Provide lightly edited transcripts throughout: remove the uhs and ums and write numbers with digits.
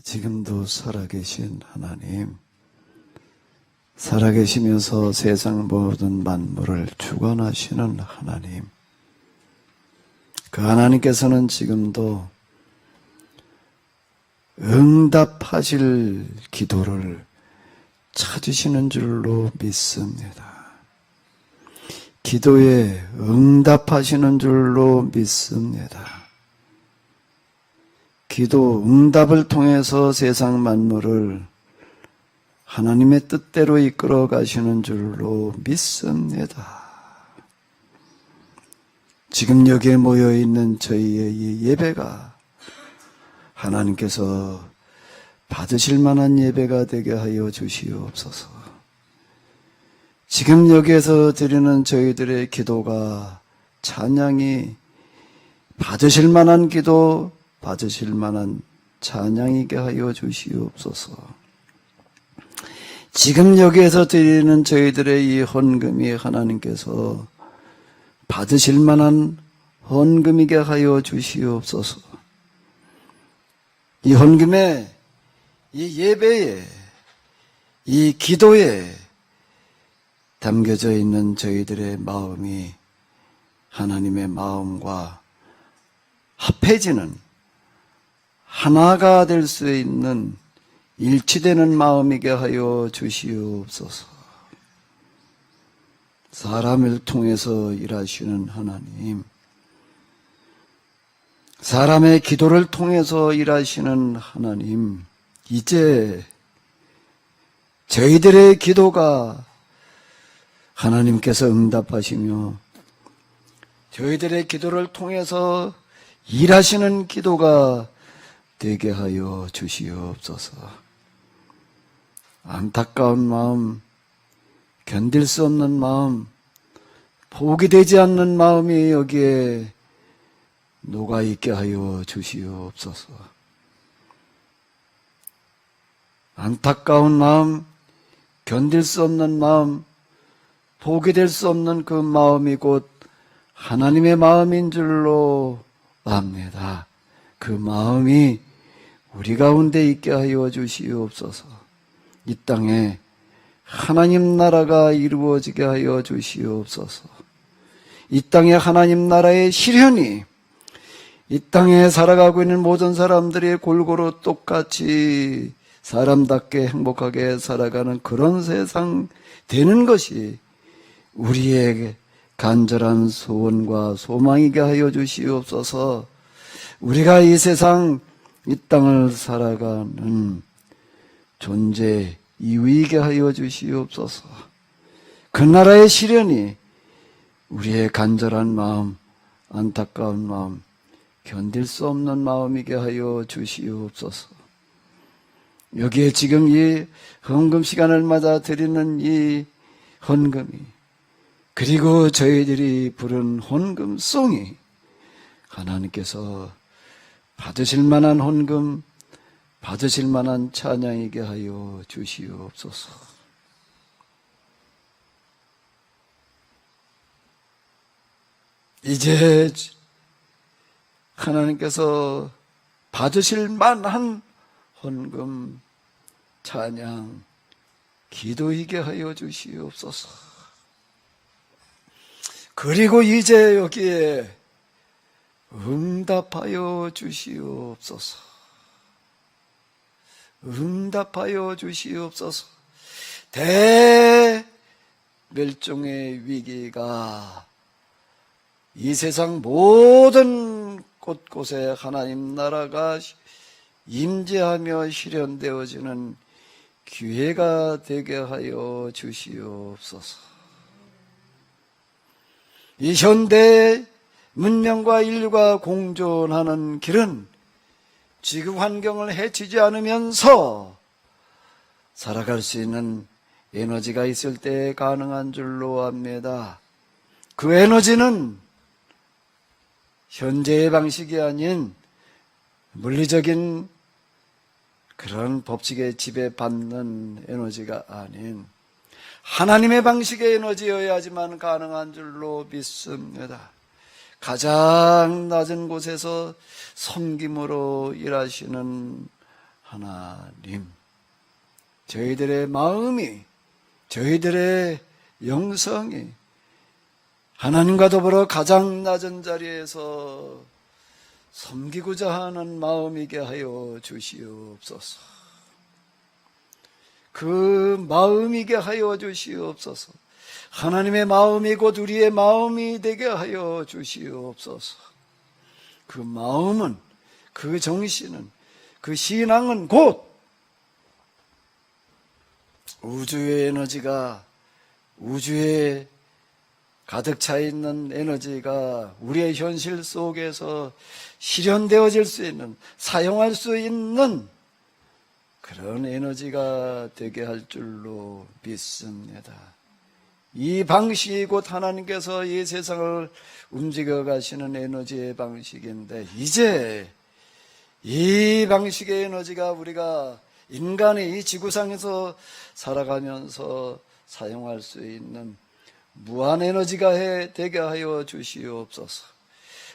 지금도 살아계신 하나님, 살아계시면서 세상 모든 만물을 주관하시는 하나님, 그 하나님께서는 지금도 응답하실 기도를 찾으시는 줄로 믿습니다. 기도에 응답하시는 줄로 믿습니다. 기도 응답을 통해서 세상 만물을 하나님의 뜻대로 이끌어 가시는 줄로 믿습니다. 지금 여기에 모여 있는 저희의 이 예배가 하나님께서 받으실 만한 예배가 되게 하여 주시옵소서. 지금 여기에서 드리는 저희들의 기도가, 찬양이 받으실 만한 기도, 받으실 만한 찬양이게 하여 주시옵소서. 지금 여기에서 드리는 저희들의 이 헌금이 하나님께서 받으실 만한 헌금이게 하여 주시옵소서. 이 헌금에, 이 예배에, 이 기도에 담겨져 있는 저희들의 마음이 하나님의 마음과 합해지는, 하나가 될 수 있는 일치되는 마음이게 하여 주시옵소서. 사람을 통해서 일하시는 하나님, 사람의 기도를 통해서 일하시는 하나님, 이제 저희들의 기도가 하나님께서 응답하시며 저희들의 기도를 통해서 일하시는 기도가 되게 하여 주시옵소서. 안타까운 마음, 견딜 수 없는 마음, 포기되지 않는 마음이 여기에 녹아있게 하여 주시옵소서. 안타까운 마음, 견딜 수 없는 마음, 포기될 수 없는 그 마음이 곧 하나님의 마음인 줄로 압니다. 그 마음이 우리 가운데 있게 하여 주시옵소서. 이 땅에 하나님 나라가 이루어지게 하여 주시옵소서. 이 땅에 하나님 나라의 실현이, 이 땅에 살아가고 있는 모든 사람들이 골고루 똑같이 사람답게 행복하게 살아가는 그런 세상 되는 것이 우리의 간절한 소원과 소망이게 하여 주시옵소서. 우리가 이 세상, 이 땅을 살아가는 존재 이유이게 하여 주시옵소서. 그 나라의 실현이 우리의 간절한 마음, 안타까운 마음, 견딜 수 없는 마음이게 하여 주시옵소서. 여기에 지금 이 헌금 시간을 맞아 드리는 이 헌금이, 그리고 저희들이 부른 헌금송이 하나님께서 받으실 만한 헌금, 받으실 만한 찬양이게 하여 주시옵소서. 이제 하나님께서 받으실 만한 헌금, 찬양, 기도이게 하여 주시옵소서. 그리고 이제 여기에 응답하여 주시옵소서. 응답하여 주시옵소서. 대멸종의 위기가 이 세상 모든 곳곳에 하나님 나라가 임재하며 실현되어지는 기회가 되게 하여 주시옵소서. 이 현대 문명과 인류가 공존하는 길은 지구 환경을 해치지 않으면서 살아갈 수 있는 에너지가 있을 때 가능한 줄로 압니다. 그 에너지는 현재의 방식이 아닌 물리적인 그런 법칙에 지배받는 에너지가 아닌 하나님의 방식의 에너지여야지만 가능한 줄로 믿습니다. 가장 낮은 곳에서 섬김으로 일하시는 하나님, 저희들의 마음이, 저희들의 영성이 하나님과 더불어 가장 낮은 자리에서 섬기고자 하는 마음이게 하여 주시옵소서. 그 마음이게 하여 주시옵소서. 하나님의 마음이 곧 우리의 마음이 되게 하여 주시옵소서. 그 마음은, 그 정신은, 그 신앙은 곧 우주의 에너지가, 우주에 가득 차 있는 에너지가 우리의 현실 속에서 실현되어질 수 있는, 사용할 수 있는 그런 에너지가 되게 할 줄로 믿습니다. 이 방식이 곧 하나님께서 이 세상을 움직여 가시는 에너지의 방식인데, 이제 이 방식의 에너지가 우리가 인간이 이 지구상에서 살아가면서 사용할 수 있는 무한 에너지가 되게 하여 주시옵소서.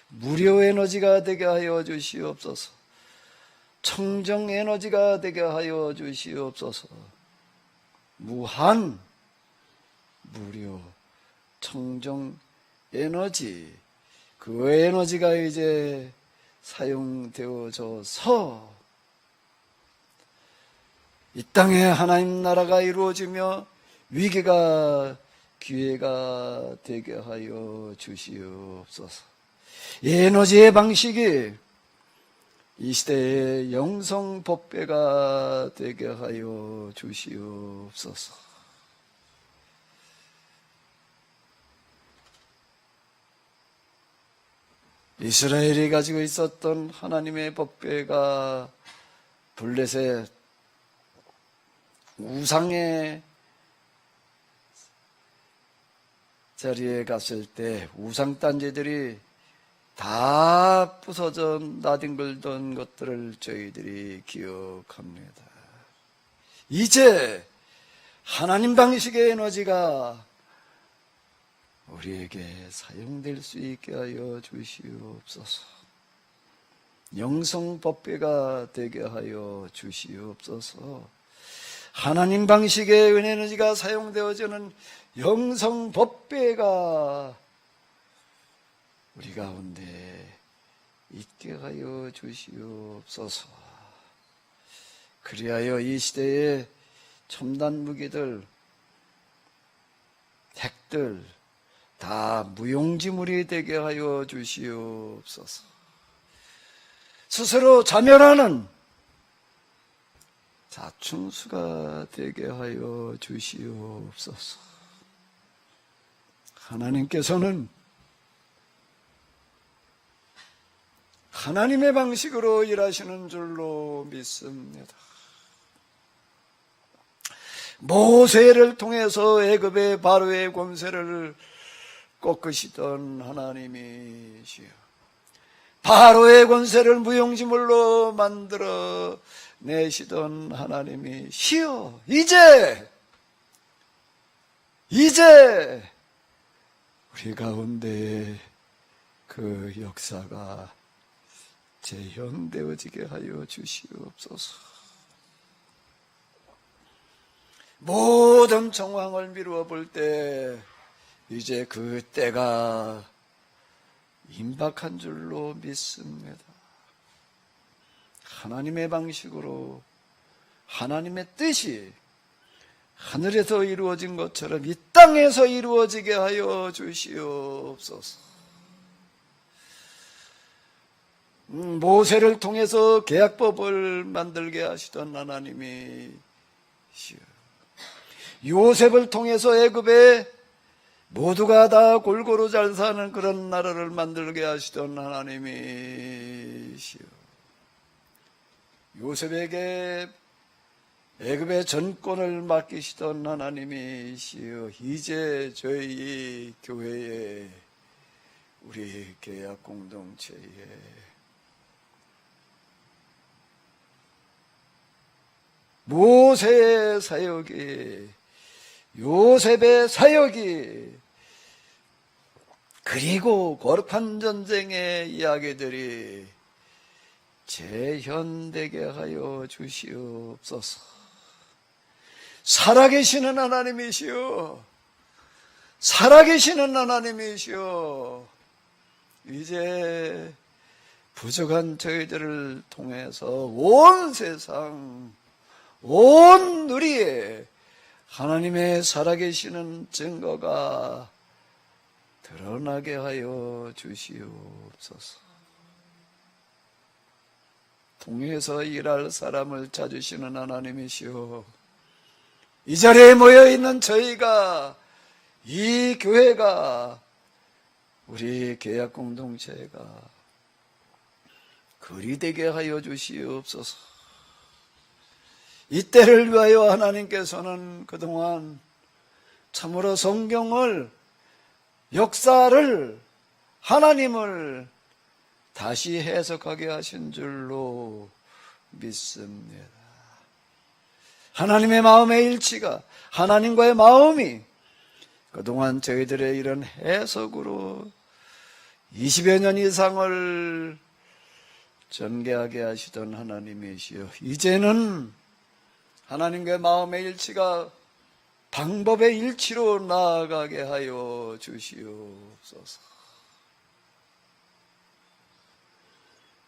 무료 에너지가 되게 하여 주시옵소서. 청정 에너지가 되게 하여 주시옵소서. 무한, 무료, 청정 에너지, 그 에너지가 이제 사용되어져서 이 땅에 하나님 나라가 이루어지며 위기가 기회가 되게 하여 주시옵소서. 이 에너지의 방식이 이 시대의 영성 법배가 되게 하여 주시옵소서. 이스라엘이 가지고 있었던 하나님의 법궤가 블레셋 우상의 자리에 갔을 때 우상단지들이 다 부서져 나뒹굴던 것들을 저희들이 기억합니다. 이제 하나님 방식의 에너지가 우리에게 사용될 수 있게 하여 주시옵소서. 영성 법궤가 되게 하여 주시옵소서. 하나님 방식의 은혜 에너지가 사용되어지는 영성 법궤가 우리 가운데 있게 하여 주시옵소서. 그리하여 이 시대의 첨단 무기들, 핵들 다 무용지물이 되게 하여 주시옵소서. 스스로 자멸하는 자충수가 되게 하여 주시옵소서. 하나님께서는 하나님의 방식으로 일하시는 줄로 믿습니다. 모세를 통해서 애굽의 바로의 권세를 꺾으시던 하나님이시여, 바로의 권세를 무용지물로 만들어 내시던 하나님이시여, 이제 우리 가운데 그 역사가 재현되어지게 하여 주시옵소서. 모든 정황을 미루어 볼 때 이제 그 때가 임박한 줄로 믿습니다. 하나님의 방식으로 하나님의 뜻이 하늘에서 이루어진 것처럼 이 땅에서 이루어지게 하여 주시옵소서. 모세를 통해서 계약법을 만들게 하시던 하나님이시여, 요셉을 통해서 애굽에 모두가 다 골고루 잘 사는 그런 나라를 만들게 하시던 하나님이시여, 요셉에게 애굽의 전권을 맡기시던 하나님이시여, 이제 저희 교회에, 우리 계약 공동체에 모세의 사역이, 요셉의 사역이, 그리고 거룩한 전쟁의 이야기들이 재현되게 하여 주시옵소서. 살아계시는 하나님이시여, 살아계시는 하나님이시여, 이제 부족한 저희들을 통해서 온 세상, 온 누리에 하나님의 살아계시는 증거가 드러나게 하여 주시옵소서. 통해서 일할 사람을 찾으시는 하나님이시오, 이 자리에 모여있는 저희가, 이 교회가, 우리 계약공동체가 그리 되게 하여 주시옵소서. 이때를 위하여 하나님께서는 그동안 참으로 성경을, 역사를, 하나님을 다시 해석하게 하신 줄로 믿습니다. 하나님의 마음의 일치가, 하나님과의 마음이 그동안 저희들의 이런 해석으로 20여 년 이상을 전개하게 하시던 하나님이시여, 이제는 하나님과의 마음의 일치가 방법의 일치로 나아가게 하여 주시옵소서.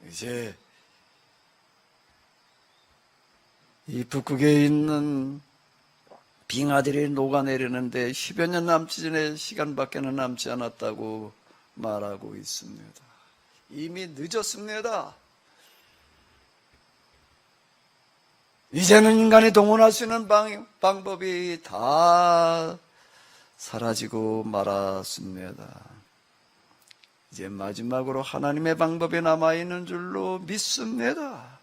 이제 이 북극에 있는 빙하들이 녹아내리는데 10여 년 남지 전에 시간밖에는 남지 않았다고 말하고 있습니다. 이미 늦었습니다. 이제는 인간이 동원할 수 있는 방법이 다 사라지고 말았습니다. 이제 마지막으로 하나님의 방법이 남아있는 줄로 믿습니다.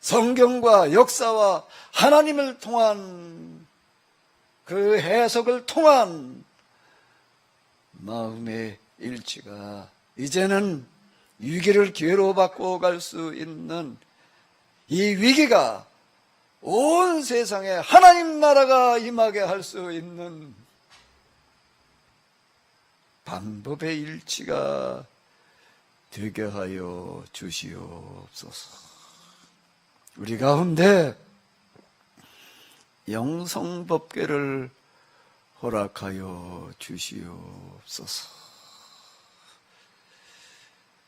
성경과 역사와 하나님을 통한 그 해석을 통한 마음의 일치가 이제는 위기를 기회로 바꿔갈 수 있는, 이 위기가 온 세상에 하나님 나라가 임하게 할 수 있는 방법의 일치가 되게 하여 주시옵소서. 우리 가운데 영성법궤를 허락하여 주시옵소서.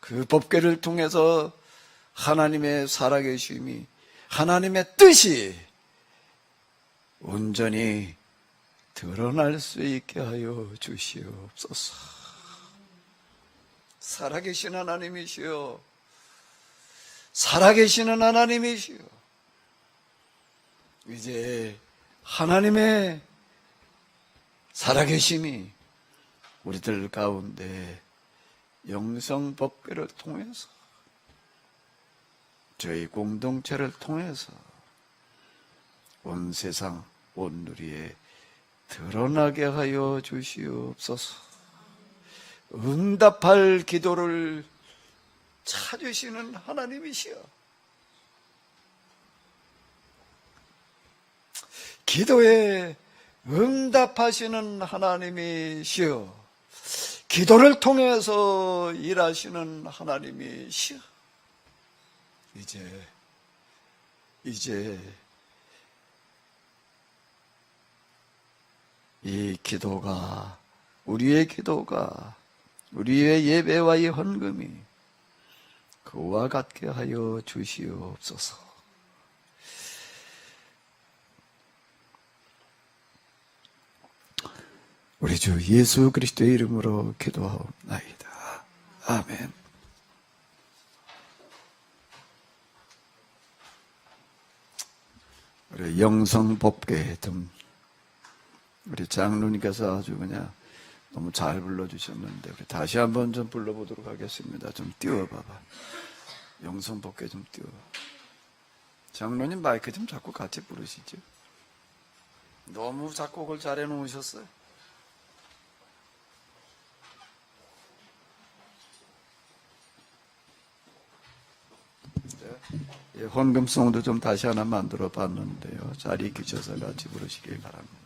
그 법궤를 통해서 하나님의 살아계심이, 하나님의 뜻이 온전히 드러날 수 있게 하여 주시옵소서. 살아계신 하나님이시여, 살아계시는 하나님이시여, 이제 하나님의 살아계심이 우리들 가운데 영성법궤를 통해서, 저희 공동체를 통해서 온 세상, 온 누리에 드러나게 하여 주시옵소서. 응답할 기도를 찾으시는 하나님이시여, 기도에 응답하시는 하나님이시여, 기도를 통해서 일하시는 하나님이시여, 이제 이 기도가, 우리의 기도가, 우리의 예배와 이 헌금이 그와 같게 하여 주시옵소서. 우리 주 예수 그리스도의 이름으로 기도하옵나이다. 아멘. 우리 영성법궤 좀, 우리 장로님께서 아주 그냥 너무 잘 불러주셨는데 우리 다시 한번 좀 불러보도록 하겠습니다. 좀 띄워봐봐. 영성법궤 좀 띄워. 장로님 마이크 좀 자꾸 같이 부르시죠. 너무 작곡을 잘 해놓으셨어요. 예, 헌금송도 좀 다시 하나 만들어 봤는데요. 자리에 계셔서 같이 부르시길 바랍니다.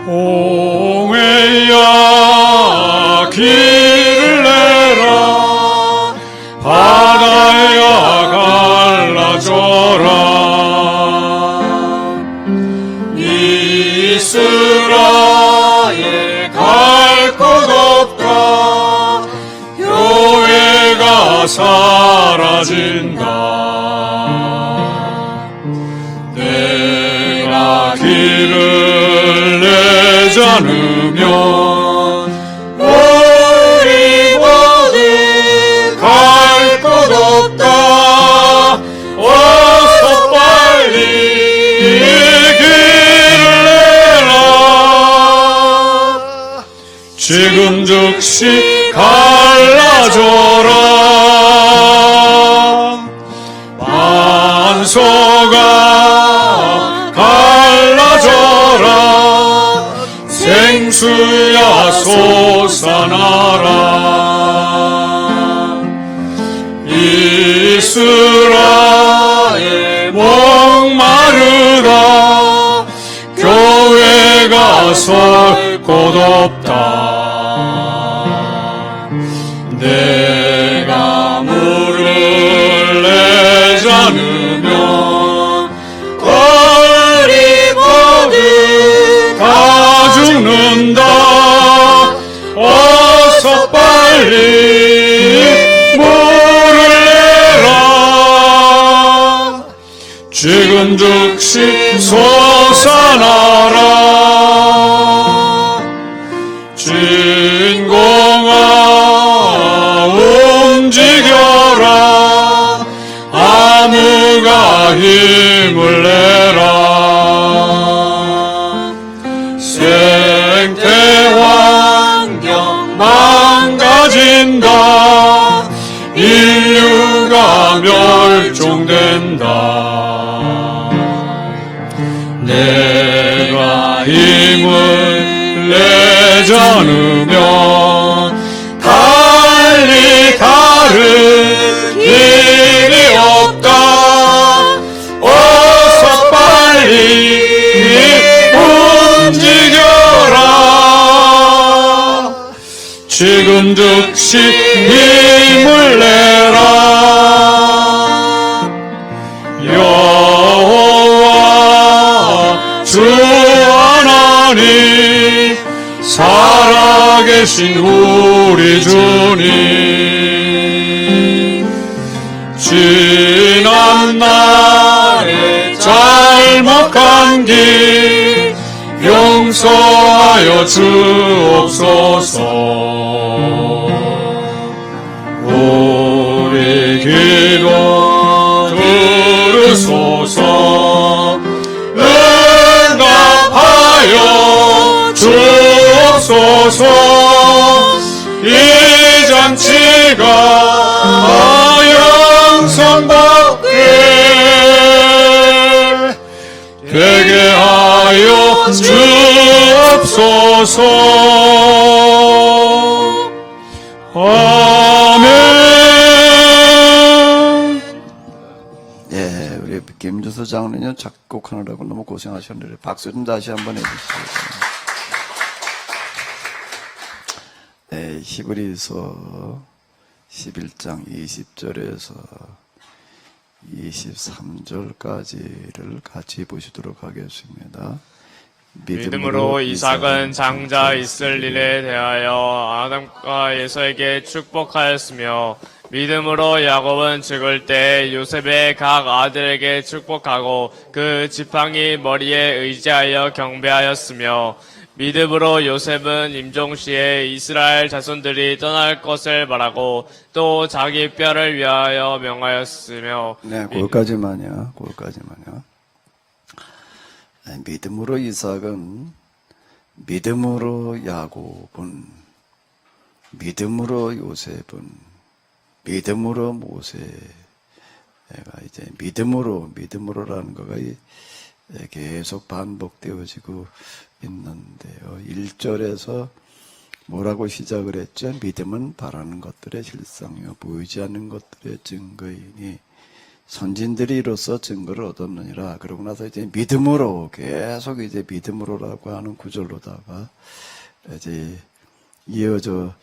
홍해야 길을 내라 바다야 갈라져라 이스라엘 갈 곳 없다 교회가 사라진다 내가 길을 내지 않으면 우리 모두 갈 곳 없다 어서 빨리 길을 내라 지금 즉시 갈라져라 만소가 갈라져라 생수야 솟아나라 이스라엘 목마르다 교회가 설 곳 없다 내가 물을 내지 않으면 우리 모두 다 죽는다 어서 빨리 물을 내라 지금 즉시 솟아나라 진공아 움직여라 암흑아 힘을 내라 생태환경 망가진다 인류가 멸종된다 내가 힘을 내지 않으면 달리 다른 길이 없다 어서 빨리 움직여라 지금 즉시 힘을 내라 여호와 주 하나님 살아계신 우리 주님 지난 날의 잘못한 길 용서하여 주옵소서 우리 기도 들으소서 응답하여 주옵소서 이 잔치가 영성받게 되게 하여 주옵소서 아멘. 예, 우리 김주서 장로님 작곡하느라고 너무 고생하셨는데 박수 좀 다시 한번 해주시죠. 네, 히브리서 11장 20절에서 23절까지를 같이 보시도록 하겠습니다. 믿음으로 이삭은 장자 있을 일에 대하여 아담과 에서에게 축복하였으며 믿음으로 야곱은 죽을 때 요셉의 각 아들에게 축복하고 그 지팡이 머리에 의지하여 경배하였으며 믿음으로 요셉은 임종시에 이스라엘 자손들이 떠날 것을 말하고 또 자기 뼈를 위하여 명하였으며 네, 그것까지만요. 네, 믿음으로 이삭은, 믿음으로 야곱은, 믿음으로 요셉은, 믿음으로 모세가 이제 믿음으로라는 거가 계속 반복되어지고 있는데요. 1절에서 뭐라고 시작을 했죠? 믿음은 바라는 것들의 실상이요 보이지 않는 것들의 증거이니 선진들이 이로써 증거를 얻었느니라. 그러고 나서 이제 믿음으로 계속 이제 믿음으로라고 하는 구절로다가 이제 이어져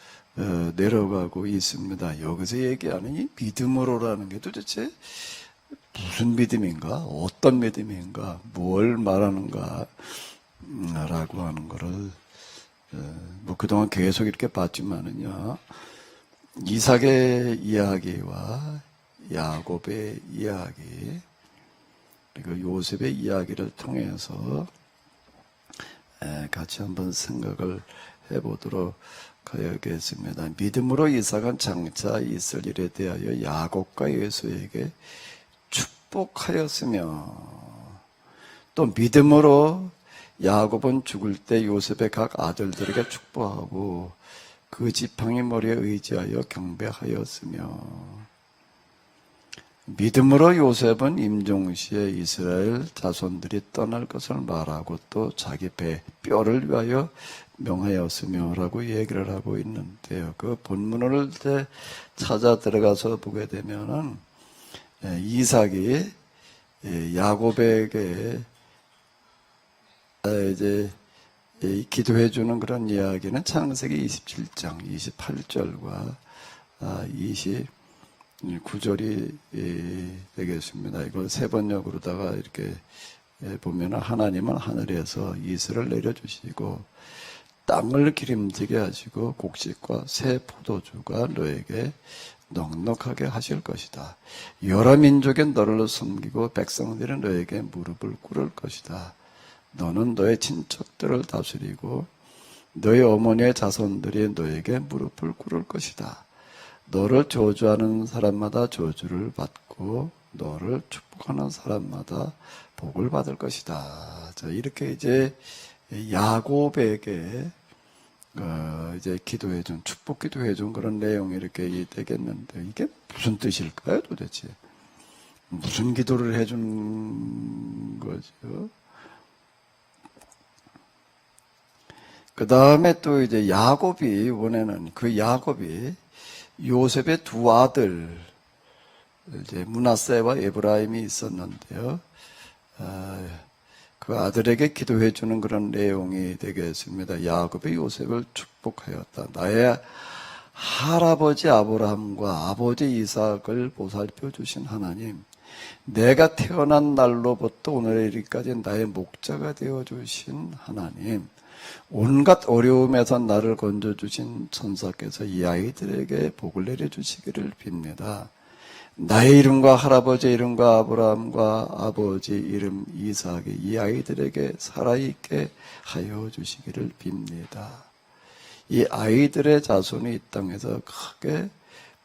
내려가고 있습니다. 여기서 얘기하는 이 믿음으로라는 게 도대체 무슨 믿음인가? 어떤 믿음인가? 뭘 말하는가? 라고 하는 거를 뭐 그동안 계속 이렇게 봤지만은요. 이삭의 이야기와 야곱의 이야기 그리고 요셉의 이야기를 통해서 같이 한번 생각을 해보도록 하겠습니다. 믿음으로 이삭은 장차 있을 일에 대하여 야곱과 에서에게 축복하였으며 또 믿음으로 야곱은 죽을 때 요셉의 각 아들들에게 축복하고 그 지팡이 머리에 의지하여 경배하였으며 믿음으로 요셉은 임종시에 이스라엘 자손들이 떠날 것을 말하고 또 자기 뼈를 위하여 명하였으며 라고 얘기를 하고 있는데요. 그 본문을 찾아 들어가서 보게 되면은 이삭이 야곱에게 이제 기도해 주는 그런 이야기는 창세기 27장 28절과 29절이 되겠습니다. 이걸 세 번역으로다가 이렇게 보면 하나님은 하늘에서 이슬을 내려주시고 땅을 기름지게 하시고 곡식과 새 포도주가 너에게 넉넉하게 하실 것이다. 여러 민족의 너를 섬기고 백성들은 너에게 무릎을 꿇을 것이다. 너는 너의 친척들을 다스리고 너의 어머니의 자손들이 너에게 무릎을 꿇을 것이다. 너를 저주하는 사람마다 저주를 받고 너를 축복하는 사람마다 복을 받을 것이다. 자, 이렇게 이제 야곱에게 이제 기도해준 축복 기도해준 그런 내용이 이렇게 되겠는데 이게 무슨 뜻일까요, 도대체? 무슨 기도를 해준 거죠? 그 다음에 또 이제 야곱이 이번에는 그 야곱이 요셉의 두 아들 이제 므낫세와 에브라임이 있었는데요. 그 아들에게 기도해 주는 그런 내용이 되겠습니다. 야곱이 요셉을 축복하였다. 나의 할아버지 아브라함과 아버지 이삭을 보살펴 주신 하나님, 내가 태어난 날로부터 오늘에 이르기까지 나의 목자가 되어 주신 하나님, 온갖 어려움에서 나를 건져주신 천사께서 이 아이들에게 복을 내려주시기를 빕니다. 나의 이름과 할아버지 이름과 아브라함과 아버지 이름 이삭이 이 아이들에게 살아있게 하여 주시기를 빕니다. 이 아이들의 자손이 이 땅에서 크게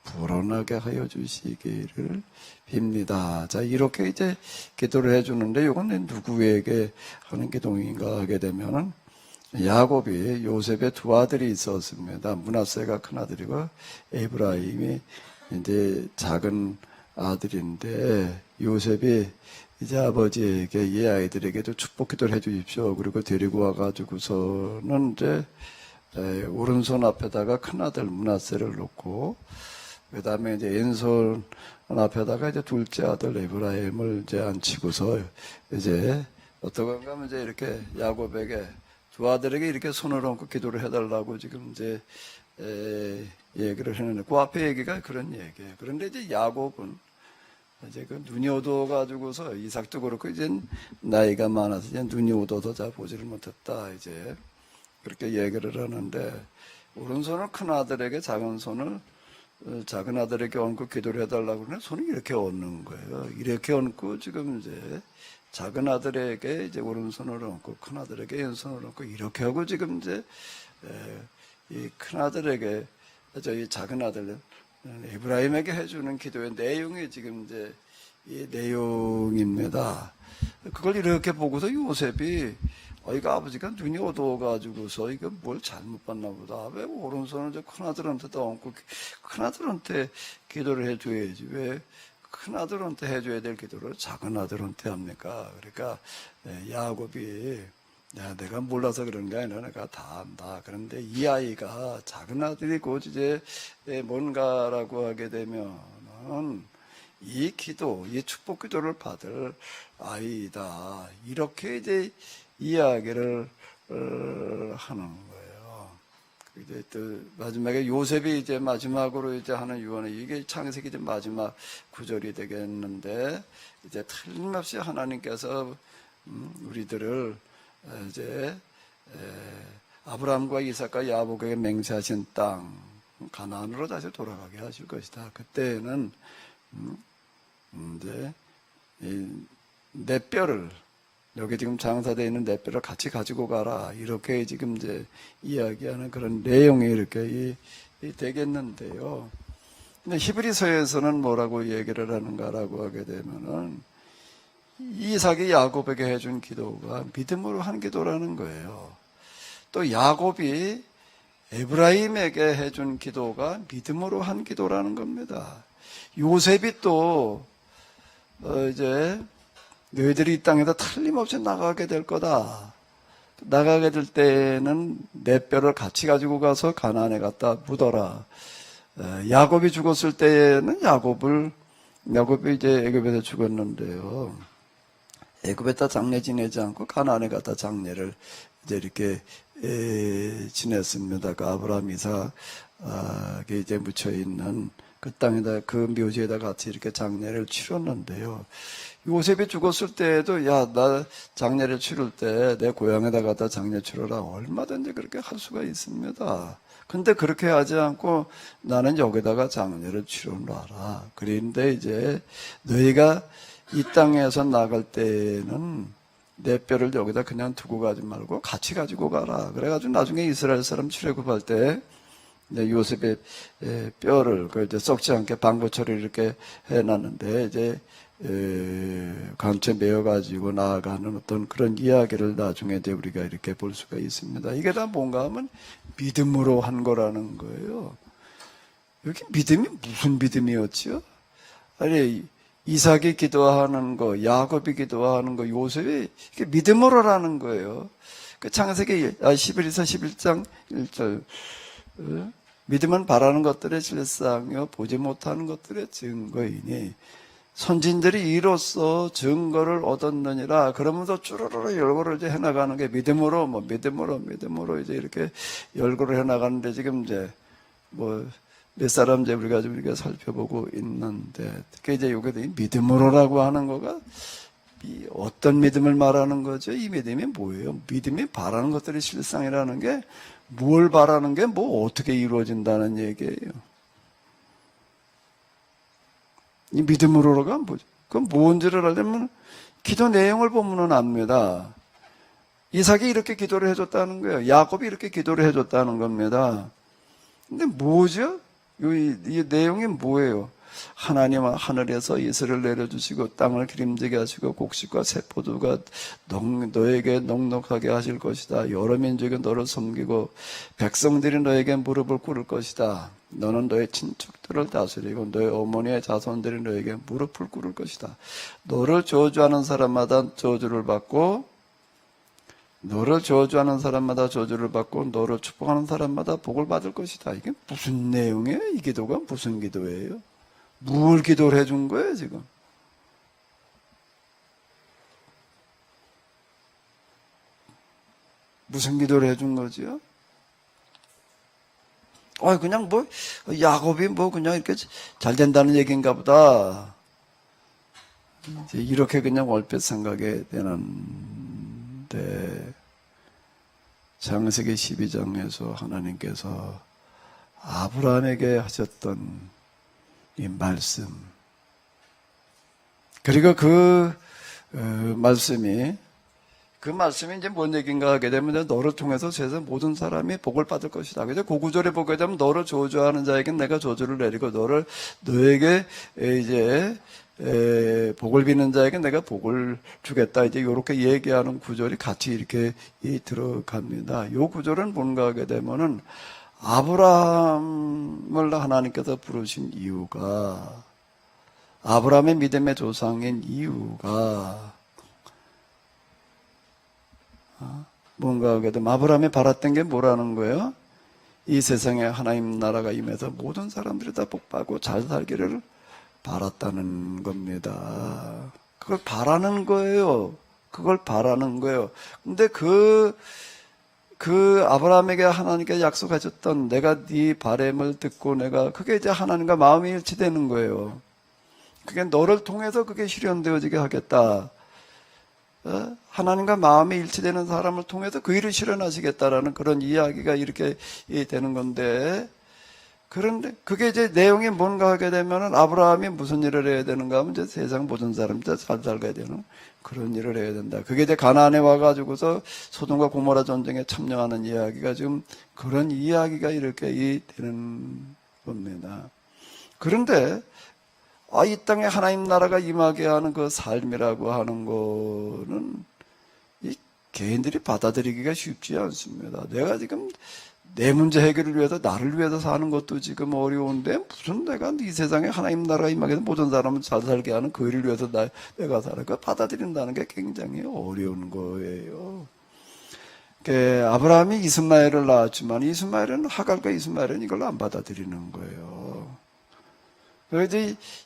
불어나게 하여 주시기를 빕니다. 자, 이렇게 이제 기도를 해주는데 이건 누구에게 하는 기도인가 하게 되면은 야곱이 요셉의 두 아들이 있었습니다. 므낫세가 큰 아들이고 에브라임이 이제 작은 아들인데 요셉이 이제 아버지에게 이 아이들에게도 축복 기도를 해 주십시오. 그리고 데리고 와가지고서는 이제 오른손 앞에다가 큰 아들 므낫세를 놓고 그 다음에 이제 왼손 앞에다가 이제 둘째 아들 에브라임을 이제 앉히고서 이제 어떤가 하면 이제 이렇게 야곱에게 두 아들에게 이렇게 손을 얹고 기도를 해달라고 지금 이제 얘기를 했는데 그 앞에 얘기가 그런 얘기예요. 그런데 이제 야곱은 이제 그 눈이 어두워가지고서 이삭도 그렇고 이제 나이가 많아서 이제 눈이 어두워서 잘 보지를 못했다 이제 그렇게 얘기를 하는데 오른손을 큰 아들에게 작은 아들에게 얹고 기도를 해달라고 그러는데 손이 이렇게 얹는 거예요. 이렇게 얹고 지금 이제 작은 아들에게 이제 오른손을 얹고 큰 아들에게 왼손을 얹고 이렇게 하고 지금 이제 이 큰 아들에게 이 작은 아들 에브라임에게 해주는 기도의 내용이 지금 이제 이 내용입니다. 그걸 이렇게 보고서 요셉이 이거 아버지가 눈이 어두워가지고서 이거 뭘 잘못 봤나 보다. 왜 오른손을 저 큰 아들한테도 얹고 큰 아들한테 기도를 해줘야지 왜 큰 아들한테 해줘야 될 기도를 작은 아들한테 합니까? 그러니까 야곱이 내가 몰라서 그런 게 아니라 내가 다 안다. 그런데 이 아이가 작은 아들이 곧 이제 뭔가라고 하게 되면은 이 기도, 이 축복 기도를 받을 아이다. 이렇게 이제 이야기를 하는 거예요. 이제 또 마지막에 요셉이 이제 마지막으로 이제 하는 유언은 이게 창세기 이제 마지막 구절이 되겠는데 이제 틀림없이 하나님께서 우리들을 이제 아브라함과 이삭과 야곱에게 맹세하신 땅 가나안으로 다시 돌아가게 하실 것이다. 그때는 이제 내 뼈를 여기 지금 장사되어 있는 내 뼈를 같이 가지고 가라. 이렇게 지금 이제 이야기하는 그런 내용이 이렇게 되겠는데요. 근데 히브리서에서는 뭐라고 얘기를 하는가라고 하게 되면은 이삭이 야곱에게 해준 기도가 믿음으로 한 기도라는 거예요. 또 야곱이 에브라임에게 해준 기도가 믿음으로 한 기도라는 겁니다. 요셉이 또 이제 너희들이 이 땅에서 틀림없이 나가게 될 거다. 나가게 될 때는 내 뼈를 같이 가지고 가서 가나안에 갖다 묻어라. 야곱이 죽었을 때에는 야곱이 이제 애굽에서 죽었는데요. 애굽에다 장례 지내지 않고 가나안에 갖다 장례를 이제 이렇게 지냈습니다. 그 아브라함 이삭이 이제 묻혀 있는 그 땅에다 그 묘지에다 같이 이렇게 장례를 치렀는데요. 요셉이 죽었을 때에도 나 장례를 치를 때 내 고향에다 갖다 장례 치러라 얼마든지 그렇게 할 수가 있습니다. 근데 그렇게 하지 않고 나는 여기다가 장례를 치러놔라. 그런데 이제 너희가 이 땅에서 나갈 때는 내 뼈를 여기다 그냥 두고 가지 말고 같이 가지고 가라. 그래가지고 나중에 이스라엘 사람 출애굽할 때 요셉의 뼈를 이제 썩지 않게 방부처리 이렇게 해놨는데 이제 관체 메어가지고 나아가는 어떤 그런 이야기를 나중에 이제 우리가 이렇게 볼 수가 있습니다. 이게 다 뭔가 하면 믿음으로 한 거라는 거예요. 여기 믿음이 무슨 믿음이었죠? 아니 이삭이 기도하는 거, 야곱이 기도하는 거, 요셉이 이게 믿음으로라는 거예요. 그 창세기 11에서 11장 1절 믿음은 바라는 것들의 실상이요 보지 못하는 것들의 증거이니 선진들이 이로써 증거를 얻었느니라. 그러면서 쭈루루루 열거를 이제 해나가는 게 믿음으로 이제 이렇게 열거를 해나가는데 지금 이제 몇 사람 이제 우리가 좀 이렇게 살펴보고 있는데 특히 이제 요게 믿음으로라고 하는 거가 어떤 믿음을 말하는 거죠? 이 믿음이 뭐예요? 믿음이 바라는 것들이 실상이라는 게 뭘 바라는 게 어떻게 이루어진다는 얘기예요. 이 믿음으로가 뭐죠? 그건 뭔지를 알려면 기도 내용을 보면은 압니다. 이삭이 이렇게 기도를 해줬다는 거예요. 야곱이 이렇게 기도를 해줬다는 겁니다. 근데 뭐죠? 이 내용이 뭐예요? 하나님은 하늘에서 이슬을 내려주시고 땅을 기름지게 하시고 곡식과 세포도가 너에게 넉넉하게 하실 것이다. 여러 민족이 너를 섬기고 백성들이 너에게 무릎을 꿇을 것이다. 너는 너의 친척들을 다스리고 너의 어머니의 자손들이 너에게 무릎을 꿇을 것이다. 너를 저주하는 사람마다 저주를 받고 너를 저주하는 사람마다 저주를 받고 너를 축복하는 사람마다 복을 받을 것이다. 이게 무슨 내용이에요? 이 기도가 무슨 기도예요? 뭘 기도를 해준 거예요 지금? 무슨 기도를 해준 거지요? 그냥 야곱이 그냥 이렇게 잘 된다는 얘기인가 보다. 이제 이렇게 그냥 얼핏 생각이 되는데, 창세기 12장에서 하나님께서 아브라함에게 하셨던 이 말씀, 그리고 그 말씀이 이제 뭔 얘기인가 하게 되면 너를 통해서 세상 모든 사람이 복을 받을 것이다. 그래서 그 구절에 보게 되면 너를 저주하는 자에게 내가 저주를 내리고 너에게 이제 복을 비는 자에게 내가 복을 주겠다. 이제 이렇게 얘기하는 구절이 같이 이렇게 들어갑니다. 이 구절은 뭔가 하게 되면은 아브라함을 하나님께서 부르신 이유가, 아브라함의 믿음의 조상인 이유가 뭔가 하게 되면 아브라함이 바랐던 게 뭐라는 거예요? 이 세상에 하나님 나라가 임해서 모든 사람들이 다 복받고 잘 살기를 바랐다는 겁니다. 그걸 바라는 거예요. 그걸 바라는 거예요. 근데 그 아브라함에게 하나님께 약속하셨던 내가 네 바램을 듣고 그게 이제 하나님과 마음이 일치되는 거예요. 그게 너를 통해서 그게 실현되어지게 하겠다. 하나님과 마음이 일치되는 사람을 통해서 그 일을 실현하시겠다라는 그런 이야기가 이렇게 되는 건데, 그런데 그게 이제 내용이 뭔가 하게 되면은 아브라함이 무슨 일을 해야 되는가 하면 이제 세상 모든 사람이 잘 살게 되는 그런 일을 해야 된다. 그게 이제 가나안에 와가지고서 소돔과 고모라 전쟁에 참여하는 이야기가 지금 그런 이야기가 이렇게 되는 겁니다. 그런데 이 땅에 하나님 나라가 임하게 하는 그 삶이라고 하는 거는 이 개인들이 받아들이기가 쉽지 않습니다. 내가 지금 내 문제 해결을 위해서 나를 위해서 사는 것도 지금 어려운데 무슨 내가 이 세상에 하나님 나라가 임하게 해서 모든 사람을 잘 살게 하는 그 일을 위해서 내가 살아. 그 받아들인다는 게 굉장히 어려운 거예요. 아브라함이 이스마엘을 낳았지만 이스마엘은 하갈과 이스마엘은 이걸 안 받아들이는 거예요. 그래서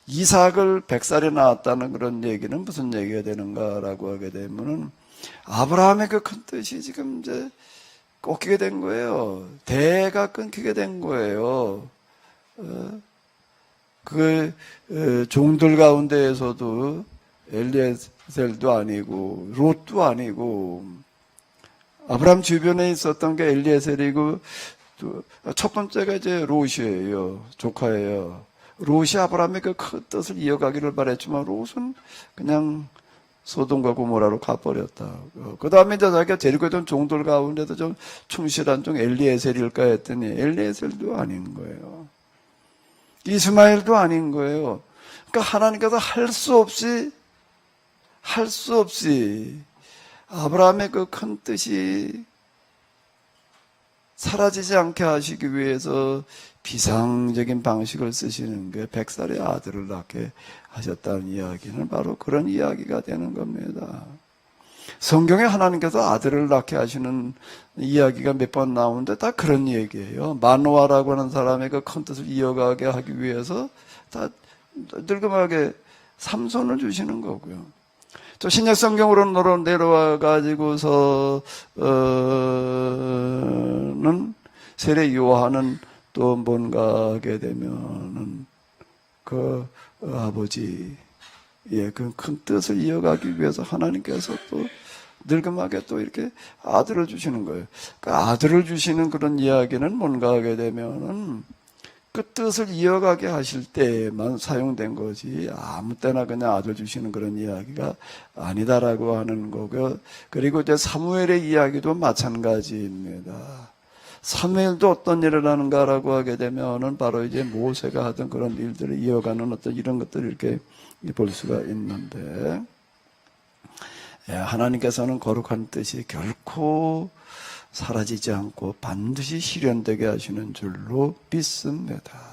이삭을 100살에 낳았다는 그런 얘기는 무슨 얘기가 되는가라고 하게 되면은 아브라함의 그 큰 뜻이 지금 이제 꺾이게 된 거예요. 대가 끊기게 된 거예요. 종들 가운데에서도 엘리에셀도 아니고 롯도 아니고 아브라함 주변에 있었던 게 엘리에셀이고 첫 번째가 이제 롯이에요. 조카예요. 롯이 아브라함의 그 큰 뜻을 이어가기를 바랬지만 롯은 그냥 소돔과 고모라로 가버렸다. 그 다음에 이제 자기가 데리고 있던 종들 가운데도 좀 충실한 종 엘리에셀일까 했더니 엘리에셀도 아닌 거예요. 이스마엘도 아닌 거예요. 그러니까 하나님께서 할 수 없이 아브라함의 그 큰 뜻이 사라지지 않게 하시기 위해서 비상적인 방식을 쓰시는 게 100살의 아들을 낳게 하셨다는 이야기는 바로 그런 이야기가 되는 겁니다. 성경에 하나님께서 아들을 낳게 하시는 이야기가 몇 번 나오는데 다 그런 얘기예요. 마노아라고 하는 사람의 그 큰 뜻을 이어가게 하기 위해서 다 늙음하게 삼손을 주시는 거고요. 또 신약 성경으로 내려와 가지고서 는 세례 요한은 또 뭔가 하게 되면은 그 아버지 그 큰 뜻을 이어가기 위해서 하나님께서 또 늙음하게 또 이렇게 아들을 주시는 거예요. 그 아들을 주시는 그런 이야기는 뭔가 하게 되면은 그 뜻을 이어가게 하실 때만 사용된 거지 아무 때나 그냥 아들 주시는 그런 이야기가 아니다라고 하는 거고요. 그리고 이제 사무엘의 이야기도 마찬가지입니다. 사무엘도 어떤 일을 하는가라고 하게 되면은 바로 이제 모세가 하던 그런 일들을 이어가는 어떤 이런 것들을 이렇게 볼 수가 있는데, 하나님께서는 거룩한 뜻이 결코 사라지지 않고 반드시 실현되게 하시는 줄로 믿습니다.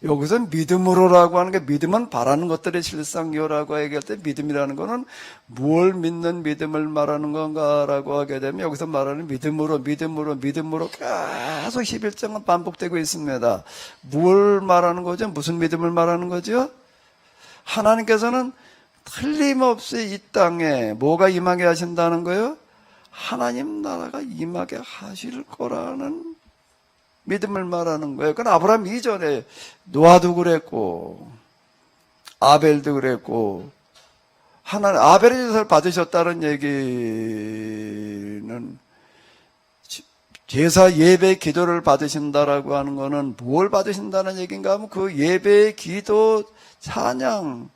여기서 믿음으로라고 하는 게 믿음은 바라는 것들의 실상이요라고 얘기할 때 믿음이라는 거는 뭘 믿는 믿음을 말하는 건가라고 하게 되면 여기서 말하는 믿음으로 계속 11장은 반복되고 있습니다. 뭘 말하는 거죠? 무슨 믿음을 말하는 거죠? 하나님께서는 틀림없이 이 땅에 뭐가 임하게 하신다는 거예요? 하나님 나라가 임하게 하실 거라는 믿음을 말하는 거예요. 그건 아브라함 이전에 노아도 그랬고 아벨도 그랬고 아벨의 제사를 받으셨다는 얘기는 제사 예배 기도를 받으신다라고 하는 거는 뭘 받으신다는 얘기인가 하면 그 예배 기도 찬양이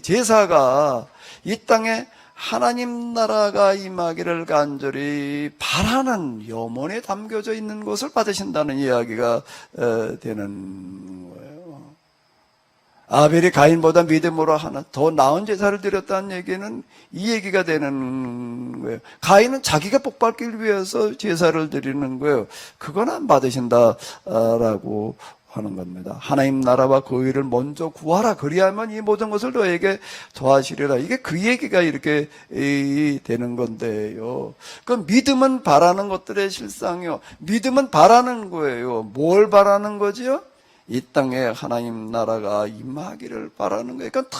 제사가 이 땅에 하나님 나라가 임하기를 간절히 바라는 염원에 담겨져 있는 것을 받으신다는 이야기가 되는 거예요. 아벨이 가인보다 믿음으로 하나 더 나은 제사를 드렸다는 얘기는 이 얘기가 되는 거예요. 가인은 자기가 복받기 위해서 제사를 드리는 거예요. 그건 안 받으신다라고 하는 겁니다. 하나님 나라와 그 일을 먼저 구하라. 그리하면 이 모든 것을 너에게 더하시리라. 이게 그 얘기가 이렇게 되는 건데요. 그 믿음은 바라는 것들의 실상이요. 믿음은 바라는 거예요. 뭘 바라는 거지요? 이 땅에 하나님 나라가 임하기를 바라는 거예요. 그러니까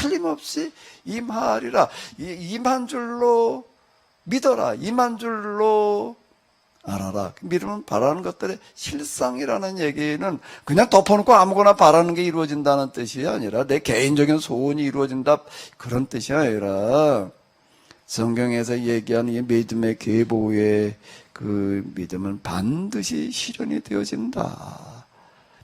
틀림없이 임하리라. 임한 줄로 믿어라. 임한 줄로 알아라. 믿으면 바라는 것들의 실상이라는 얘기는 그냥 덮어놓고 아무거나 바라는 게 이루어진다는 뜻이 아니라 내 개인적인 소원이 이루어진다 그런 뜻이 아니라 성경에서 얘기하는 이 믿음의 계보의 그 믿음은 반드시 실현이 되어진다.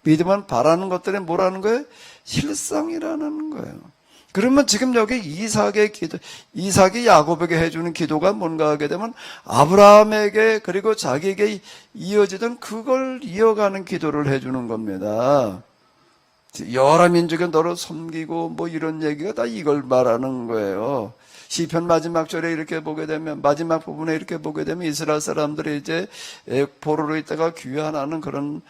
믿음은 바라는 것들에 뭐라는 거예요? 실상이라는 거예요. 그러면 지금 여기 이삭의 기도, 이삭이 야곱에게 해주는 기도가 뭔가 하게 되면 아브라함에게 그리고 자기에게 이어지던 그걸 이어가는 기도를 해주는 겁니다. 여러 민족에 너를 섬기고 뭐 이런 얘기가 다 이걸 말하는 거예요. 시편 마지막 절에 이렇게 보게 되면, 마지막 부분에 이렇게 보게 되면 이스라엘 사람들이 이제 포로로 있다가 귀환하는 그런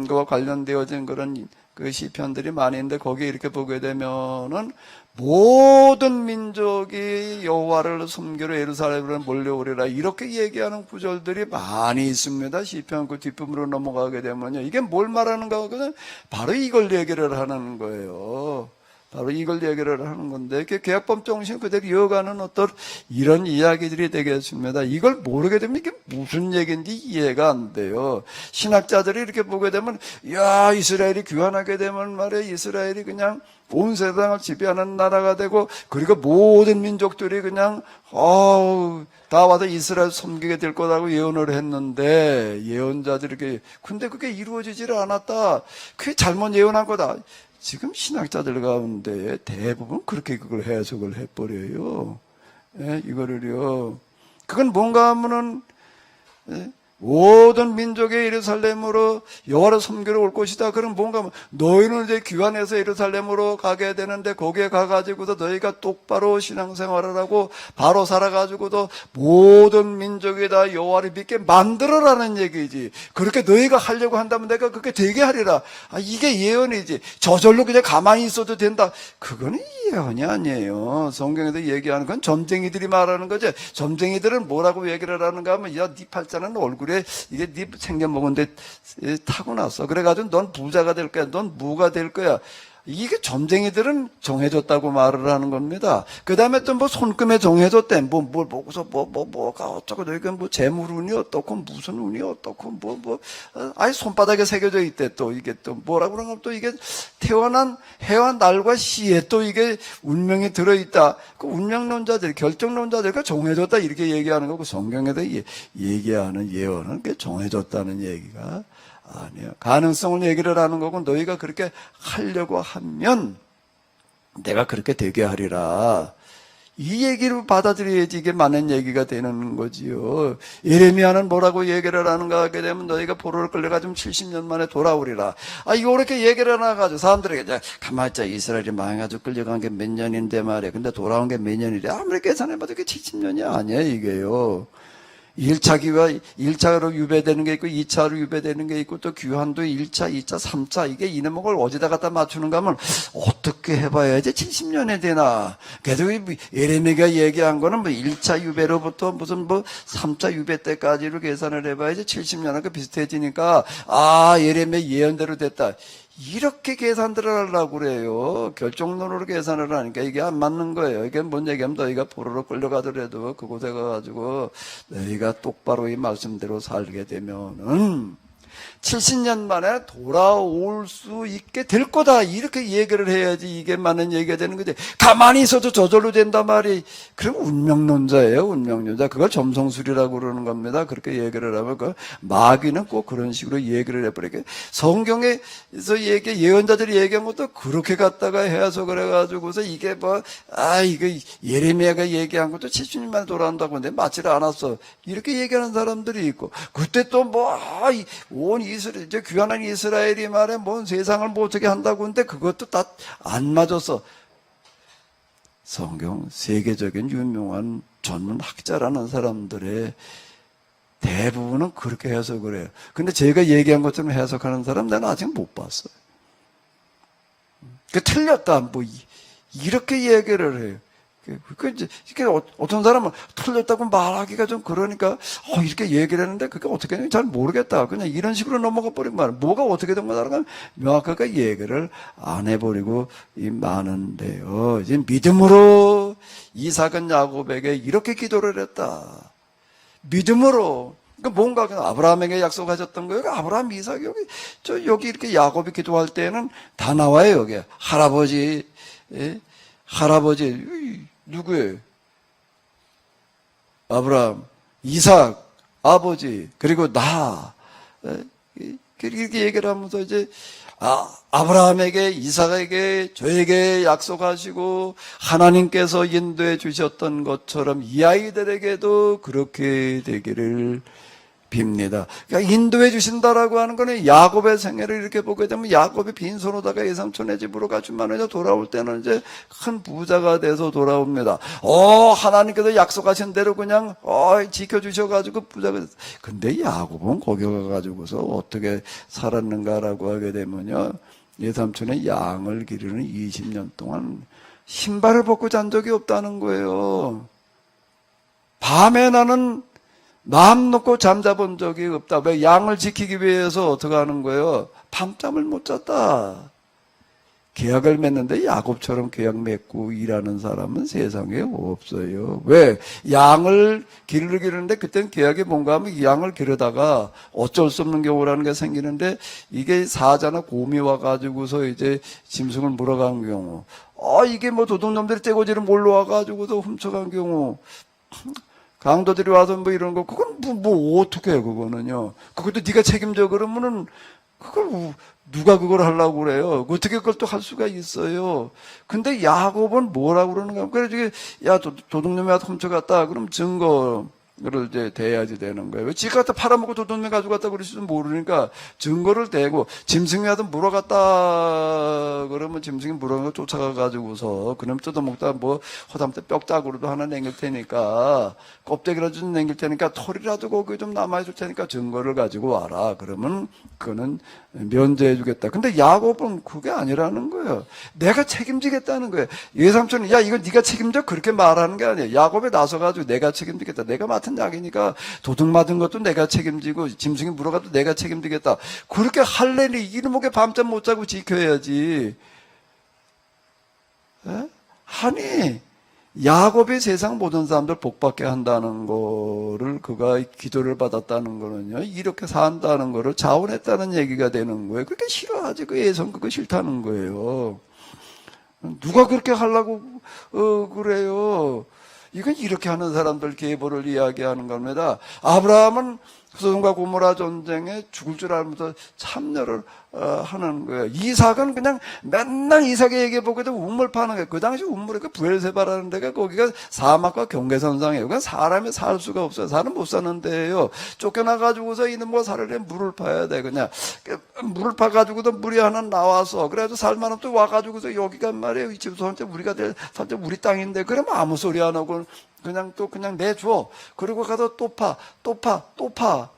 거와 관련되어진 그런 그 시편들이 많이 있는데 거기에 이렇게 보게 되면은 모든 민족이 여호와를 섬기러 예루살렘으로 몰려오리라 이렇게 얘기하는 구절들이 많이 있습니다. 시편 그 뒷부분으로 넘어가게 되면요. 이게 뭘 말하는가 하거든 바로 이걸 얘기를 하는 거예요. 바로 이걸 얘기를 하는 건데, 이렇게 계약법 정신 그대로 이어가는 어떤 이런 이야기들이 되겠습니다. 이걸 모르게 되면 이게 무슨 얘기인지 이해가 안 돼요. 신학자들이 이렇게 보게 되면, 야, 이스라엘이 귀환하게 되면 말이야, 이스라엘이 그냥 온 세상을 지배하는 나라가 되고, 그리고 모든 민족들이 그냥, 다 와서 이스라엘 섬기게 될 거라고 예언을 했는데, 예언자들이 이렇게, 근데 그게 이루어지지를 않았다. 그게 잘못 예언한 거다. 지금 신학자들 가운데 대부분 그렇게 그걸 해석을 해버려요. 예, 이거를요. 그건 뭔가 하면은, 예, 모든 민족의 예루살렘으로 여호와를 섬기러 올 것이다. 그럼 뭔가 하면 너희는 이제 귀환해서 예루살렘으로 가게 되는데 거기에 가가지고도 너희가 똑바로 신앙생활을 하고 바로 살아가지고도 모든 민족이 다 여호와를 믿게 만들어라는 얘기지. 그렇게 너희가 하려고 한다면 내가 그렇게 되게 하리라. 이게 예언이지. 저절로 그냥 가만히 있어도 된다. 그거는 예언이 아니에요. 성경에서 얘기하는 건 점쟁이들이 말하는 거지. 점쟁이들은 뭐라고 얘기를 하는가 하면 야, 네 팔자는 얼굴에 이게 네 생겨먹은데 타고났어. 그래가지고 넌 부자가 될 거야. 넌 무가 될 거야. 이게 점쟁이들은 정해졌다고 말을 하는 겁니다. 그 다음에 또 뭐 손금에 정해졌대. 뭘 보고서 뭐가 어쩌고 너희가 뭐 재물운이 어떻고 무슨 운이 어떻고 아예 손바닥에 새겨져 있대. 또 이게 또 뭐라고 그러면 또 이게 태어난 해와 날과 시에 또 이게 운명이 들어있다. 그 운명론자들, 결정론자들과 정해졌다 이렇게 얘기하는 거고 성경에서 얘기하는 예언은 그 정해졌다는 얘기가 아니요. 가능성을 얘기를 하는 거고 너희가 그렇게 하려고 하면 내가 그렇게 되게 하리라. 이 얘기를 받아들여야지 이게 맞는 얘기가 되는 거지요. 예레미야는 뭐라고 얘기를 하는가 하게 되면 너희가 포로를 끌려가지고 70년 만에 돌아오리라. 이렇게 얘기를 해놔가지고 사람들에게 가만히 있자. 이스라엘이 망해가지고 끌려간 게 몇 년인데 말이야. 근데 돌아온 게 몇 년이래. 아무리 계산해봐도 그게 70년이 아니야 이게요. 1차로 유배되는 게 있고 2차로 유배되는 게 있고 또 귀환도 1차, 2차, 3차 이게 이놈의 걸 어디다 갖다 맞추는가 하면 어떻게 해봐야지 70년에 되나. 그래도 예레미야가 얘기한 거는 1차 유배로부터 무슨 3차 유배 때까지로 계산을 해봐야지 70년하고 비슷해지니까 예레미야 예언대로 됐다. 이렇게 계산들을 하려고 그래요. 결정론으로 계산을 하니까 이게 안 맞는 거예요. 이게 뭔 얘기하면 너희가 포로로 끌려가더라도 그곳에 가가지고 너희가 똑바로 이 말씀대로 살게 되면은 70년 만에 돌아올 수 있게 될 거다. 이렇게 얘기를 해야지 이게 맞는 얘기가 되는 거지. 가만히 있어도 저절로 된단 말이. 그럼 운명론자예요. 운명론자. 그걸 점성술이라고 그러는 겁니다. 그렇게 얘기를 하면 마귀는 꼭 그런 식으로 얘기를 해버리게. 성경에서 예언자들이 얘기한 것도 그렇게 갖다가 해석을 해가지고서 이게 이거 예레미야가 얘기한 것도 70년 만에 돌아온다고 하는데 맞지를 않았어. 이렇게 얘기하는 사람들이 있고 그때 또 온 이스라엘, 이제 귀환한 이스라엘이 말해 세상을 어떻게 한다고 하는데 그것도 다 안 맞았어. 성경 세계적인 유명한 전문 학자라는 사람들의 대부분은 그렇게 해석을 해요. 근데 제가 얘기한 것처럼 해석하는 사람 나는 아직 못 봤어요. 틀렸다. 이렇게 얘기를 해요. 이렇게 어떤 사람은 틀렸다고 말하기가 좀 그러니까, 이렇게 얘기를 했는데 그게 어떻게 되는지 잘 모르겠다. 그냥 이런 식으로 넘어가 버리고 말, 뭐가 어떻게 된 거다라고 명확하게 얘기를 안 해버리고 마는데요. 이제 믿음으로 이삭은 야곱에게 이렇게 기도를 했다. 믿음으로. 그러니까 뭔가 아브라함에게 약속하셨던 거예요. 아브라함, 이삭, 여기 이렇게 야곱이 기도할 때는 다 나와요, 여기. 할아버지, 예? 할아버지, 누구예요? 아브라함, 이삭, 아버지, 그리고 나. 이렇게 얘기를 하면서 이제, 아브라함에게, 이삭에게, 저에게 약속하시고, 하나님께서 인도해 주셨던 것처럼 이 아이들에게도 그렇게 되기를 빕니다. 그러니까 인도해 주신다라고 하는 거는 야곱의 생애를 이렇게 보게 되면 야곱이 빈손으로다가 예삼촌의 집으로 가주만 해서 돌아올 때는 이제 큰 부자가 돼서 돌아옵니다. 하나님께서 약속하신 대로 그냥 지켜주셔가지고 부자가 됐어요. 근데 야곱은 거기 가가지고서 어떻게 살았는가라고 하게 되면요, 예삼촌의 양을 기르는 20년 동안 신발을 벗고 잔 적이 없다는 거예요. 밤에 나는 마음 놓고 잠자본 적이 없다. 왜? 양을 지키기 위해서 어떻게 하는 거예요? 밤잠을 못 잤다. 계약을 맺는데 야곱처럼 계약 맺고 일하는 사람은 세상에 없어요. 왜? 양을 기르는데 그때는 계약이 뭔가 하면 이 양을 기르다가 어쩔 수 없는 경우라는 게 생기는데, 이게 사자나 곰이 와가지고서 이제 짐승을 물어간 경우, 이게 뭐 도둑놈들이 떼고지를 몰러 와가지고서 훔쳐간 경우, 강도들이 와서 뭐 이런 거, 그건 뭐 어떻게 해, 그거는요. 그것도 네가 책임져 그러면은, 그걸 누가 그걸 하려고 그래요. 어떻게 그걸 또 할 수가 있어요. 근데 야곱은 뭐라고 그러는가. 그래서 도둑놈이 와서 훔쳐갔다. 그럼 증거를 이제 대야지 되는 거예요. 왜 지가 갖다 팔아먹고 도둑놈이 가져갔다 그럴 수도 모르니까 증거를 대고, 짐승이 와서 물어갔다 그러면 짐승이 물어간 거 쫓아가가지고서, 그럼 뜯어먹다 뭐 허담때 뼈다구로도 하나 남길 테니까, 껍데기라도 좀 남길 테니까, 털이라도 거기 좀 남아있을 테니까 증거를 가지고 와라. 그러면 그거는 면제해 주겠다. 근데 야곱은 그게 아니라는 거예요. 내가 책임지겠다는 거예요. 예삼촌은 이거 네가 책임져, 그렇게 말하는 게 아니에요. 야곱에 나서가지고 내가 책임지겠다. 내가 맡은 약이니까 도둑 맞은 것도 내가 책임지고 짐승이 물어가도 내가 책임지겠다. 그렇게 할래니 이놈에게 밤잠 못 자고 지켜야지. 아니, 야곱이 세상 모든 사람들 복받게 한다는 거를, 그가 기도를 받았다는 거는요, 이렇게 산다는 거를 자원했다는 얘기가 되는 거예요. 그렇게 싫어하지. 그 예선 그거 싫다는 거예요. 누가 그렇게 하려고 그래요. 이건 이렇게 하는 사람들 계보를 이야기하는 겁니다. 아브라함은 소돔과 고모라 전쟁에 죽을 줄 알면서 참여를 하는 거예요. 이삭은 그냥 맨날 이삭의 얘기 보게도 우물 파는 거예요. 그 당시 우물에 그 부엘세바라는 데가 거기가 사막과 경계선상이에요. 그냥 사람이 살 수가 없어요. 사람 못 사는 데예요. 쫓겨나가지고서 이놈과 살려면 물을 파야 돼. 그냥 물을 파가지고도 물이 하나 나와서, 그래도 살만하면 또 와가지고서 여기가 말이에요. 이 집에서 우리가 살때 우리 땅인데, 그러면 아무 소리 안 하고 그냥 내줘. 그리고 가서 또 파.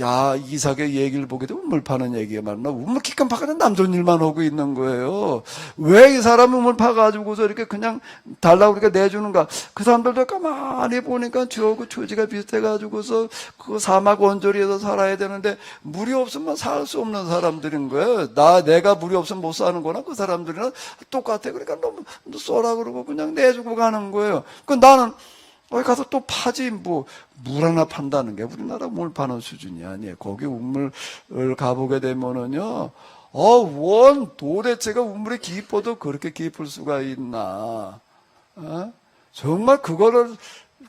야, 이삭의 얘기를 보게 되면 우물 파는 얘기가 많나? 우물 기껏 파가지고 남존 일만 하고 있는 거예요. 왜 이 사람이 우물 파가지고서 이렇게 그냥 달라고 그러니까 내주는가? 그 사람들도 가만히 보니까 저하고 처지가 비슷해가지고서 그 사막 원조리에서 살아야 되는데, 물이 없으면 살 수 없는 사람들인 거예요. 내가 물이 없으면 못 사는 거나 그 사람들이랑 똑같아. 그러니까 너무 쏘라 그러고 그냥 내주고 가는 거예요. 그 나는 거기 가서 또 파지, 물 하나 판다는 게 우리나라 물 파는 수준이 아니에요. 거기 우물을 가보게 되면은요, 도대체가 우물이 깊어도 그렇게 깊을 수가 있나. 정말 그거를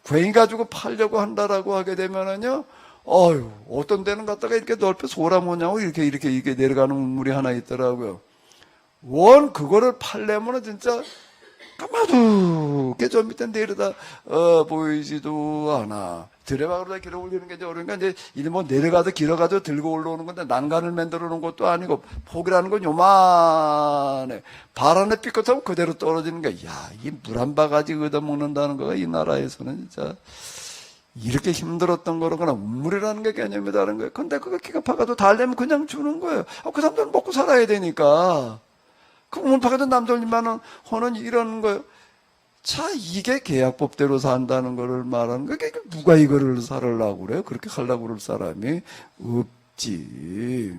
괜히 가지고 팔려고 한다라고 하게 되면은요, 어떤 데는 갔다가 이렇게 넓혀 소라모냐고 이렇게 내려가는 우물이 하나 있더라고요. 그거를 팔려면은 진짜 까마득게 저 밑에 내려다 보이지도 않아. 드레박으로 길어 올리는 게 이제 어려우니까, 이제 뭐 내려가도 길어가도 들고 올라오는 건데, 난간을 만들어 놓은 것도 아니고, 폭이라는 건 요만해. 발 안에 삐끗하면 그대로 떨어지는 거야. 이 물 한 바가지 얻어먹는다는 거가 이 나라에서는 진짜 이렇게 힘들었던 거로구나. 우물이라는 게 개념이 다른 거예요. 근데 그거 기가 파가도 달래면 그냥 주는 거예요. 그 사람들은 먹고 살아야 되니까. 그 우물 파가도 남들만은 하는 이런 거예요. 자, 이게 계약법대로 산다는 거를 말하는 거야. 그러니까 누가 이거를 살으려고 그래요? 그렇게 하려고 그럴 사람이 없지.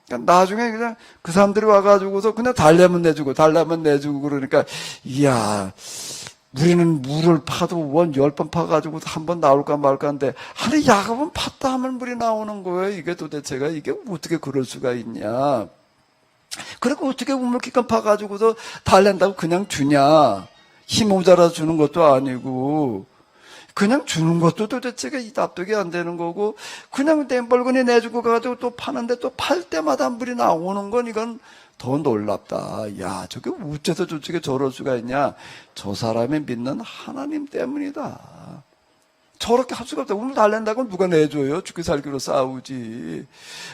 그러니까 나중에 그냥 그 사람들이 와가지고서 그냥 달래면 내주고 그러니까, 이야, 우리는 물을 파도 원 10번 파가지고 한 번 나올까 말까 한데, 아니, 야곱은 팠다 하면 물이 나오는 거예요. 이게 도대체가, 이게 어떻게 그럴 수가 있냐. 그리고 어떻게 우물 기껏 파가지고서 달랜다고 그냥 주냐. 힘 모자라 주는 것도 아니고, 그냥 주는 것도 도대체가 이 납득이 안 되는 거고, 그냥 땜벌근이 내주고 가지고 또 파는데 또 팔 때마다 물이 나오는 건 이건 더 놀랍다. 야, 저게 어째서 저쪽에 저럴 수가 있냐? 저 사람이 믿는 하나님 때문이다. 저렇게 할 수가 없다. 우물 달랜다고 누가 내줘요? 죽기 살기로 싸우지.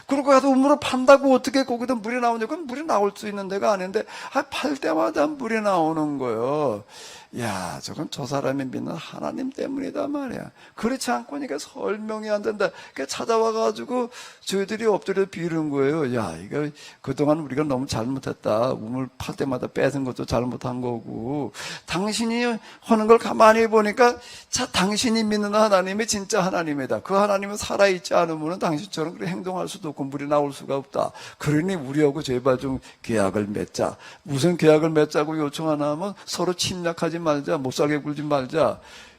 그러고 가서 우물을 판다고 어떻게 거기다 물이 나오냐? 그건 물이 나올 수 있는 데가 아닌데, 팔 때마다 물이 나오는 거예요. 야, 저건 저 사람이 믿는 하나님 때문이다 말이야. 그렇지 않고 니까 설명이 안 된다. 그러니까 찾아와가지고 저희들이 엎드려 비는 거예요. 야, 이거 그동안 우리가 너무 잘못했다. 우물 팔 때마다 뺏은 것도 잘못한 거고. 당신이 하는 걸 가만히 보니까 자, 당신이 믿는 하나님이 진짜 하나님이다. 그 하나님은 살아있지 않으면 당신처럼 그렇게 행동할 수도 없고 물이 나올 수가 없다. 그러니 우리하고 제발 좀 계약을 맺자. 무슨 계약을 맺자고 요청하나 하면 서로 침략하지 말자, 못 살게 굴지 말자.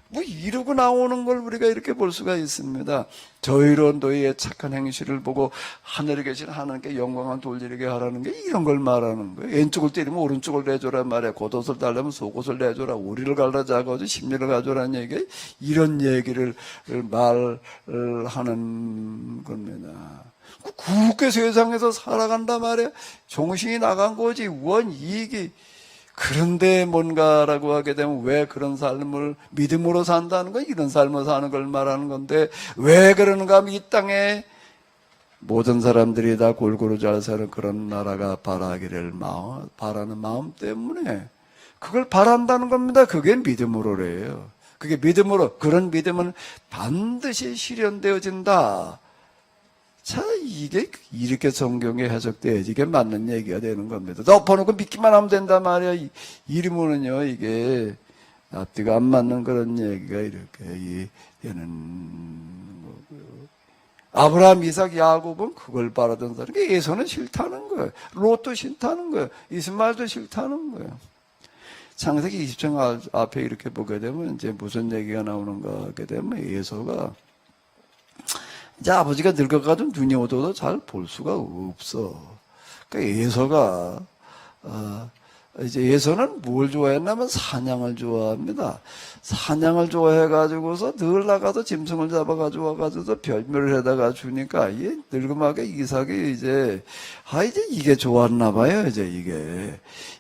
뭐 이러고 나오는 걸 우리가 이렇게 볼 수가 있습니다. 저희로 너희의 착한 행실을 보고 하늘에 계신 하나님께 영광을 돌리게 하라는 게 이런 걸 말하는 거예요. 왼쪽을 때리면 오른쪽을 내줘란 말이야. 겉옷을 달라면 속옷을 내줘라. 오리를 갈라자고 심리를 가져라는 얘기, 이런 얘기를 말하는 겁니다. 그렇게 세상에서 살아간단 말이야. 정신이 나간 거지. 원이익이. 그런데 뭔가라고 하게 되면 왜 그런 삶을 믿음으로 산다는 건 이런 삶을 사는 걸 말하는 건데, 왜 그러는가 하면 이 땅에 모든 사람들이 다 골고루 잘 사는 그런 나라가 바라기를 바라는 마음 때문에 그걸 바란다는 겁니다. 그게 믿음으로래요. 그게 믿음으로, 그런 믿음은 반드시 실현되어진다. 자, 이게 이렇게 성경에 해석돼야지 이게 맞는 얘기가 되는 겁니다. 덮어놓고 믿기만 하면 된단 말이야. 이러면은요, 이게 앞뒤가 안 맞는 그런 얘기가 이렇게 되는 거고요. 아브라함, 이삭, 야곱은 그걸 바라던 사람. 에서는 싫다는 거예요. 롯도 싫다는 거예요. 이스마엘도 싫다는 거예요. 창세기 20장 앞에 이렇게 보게 되면 이제 무슨 얘기가 나오는가 하게 되면 에서가 이제 아버지가 늙어가지고 눈이 어두워도 잘 볼 수가 없어. 그러니까 에서가, 이제 에서는 뭘 좋아했냐면 사냥을 좋아합니다. 사냥을 좋아해가지고서 늘 나가서 짐승을 잡아가지고 와가지고 별묘를 해다가 주니까 이 늙음하게 이삭이 이제 이게 좋았나 봐요. 이제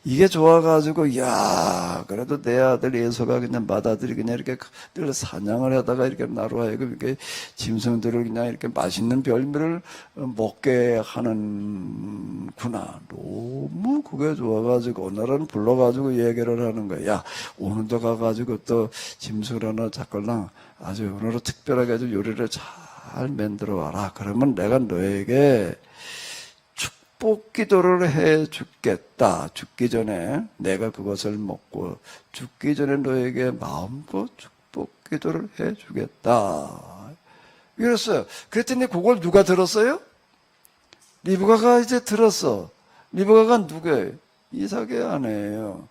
이게 좋아가지고, 야, 그래도 내 아들 에서가 그냥 맏아들이 그냥 이렇게 늘 사냥을 하다가 이렇게 나로 하여금 이렇게 짐승들을 그냥 이렇게 맛있는 별미를 먹게 하는구나. 너무 그게 좋아가지고 오늘은 불러가지고 얘기를 하는 거야. 야, 오늘도 가가지고 또 짐승을 하나 잡걸랑 아주 오늘은 특별하게 아주 요리를 잘 만들어 와라. 그러면 내가 너에게 축복 기도를 해 주겠다. 죽기 전에 내가 그것을 먹고 죽기 전에 너에게 마음껏 축복 기도를 해 주겠다. 이랬어요. 그랬더니 그걸 누가 들었어요? 리브가가 이제 들었어. 리브가가 누구예요? 이삭의 아내예요.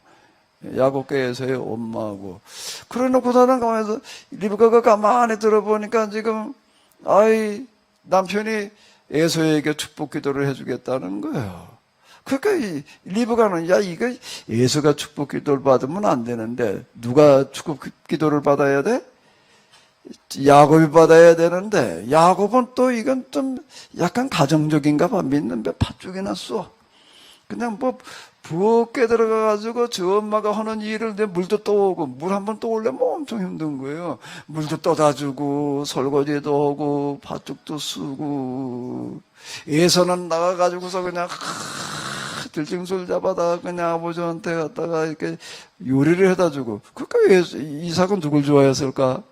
야곱께서의 엄마하고. 그래 놓고 사는 가면서 리브가가 가만히 들어보니까 지금 남편이 에서에게 축복 기도를 해주겠다는 거예요. 그러니까 리브가는 이거 에서가 축복 기도를 받으면 안 되는데 누가 축복 기도를 받아야 돼? 야곱이 받아야 되는데 야곱은 또 이건 좀 약간 가정적인가 봐. 믿는데 팥죽이나 쏘. 그냥 부엌에 들어가가지고 저 엄마가 하는 일을 내 물도 떠오고 물 한번 떠올려면 엄청 힘든 거예요. 물도 떠다 주고 설거지도 하고 팥죽도 쓰고. 에서는 나가가지고서 그냥 들짐승 잡아다가 그냥 아버지한테 갖다가 이렇게 요리를 해다 주고. 그러니까 이삭은 누굴 좋아했을까?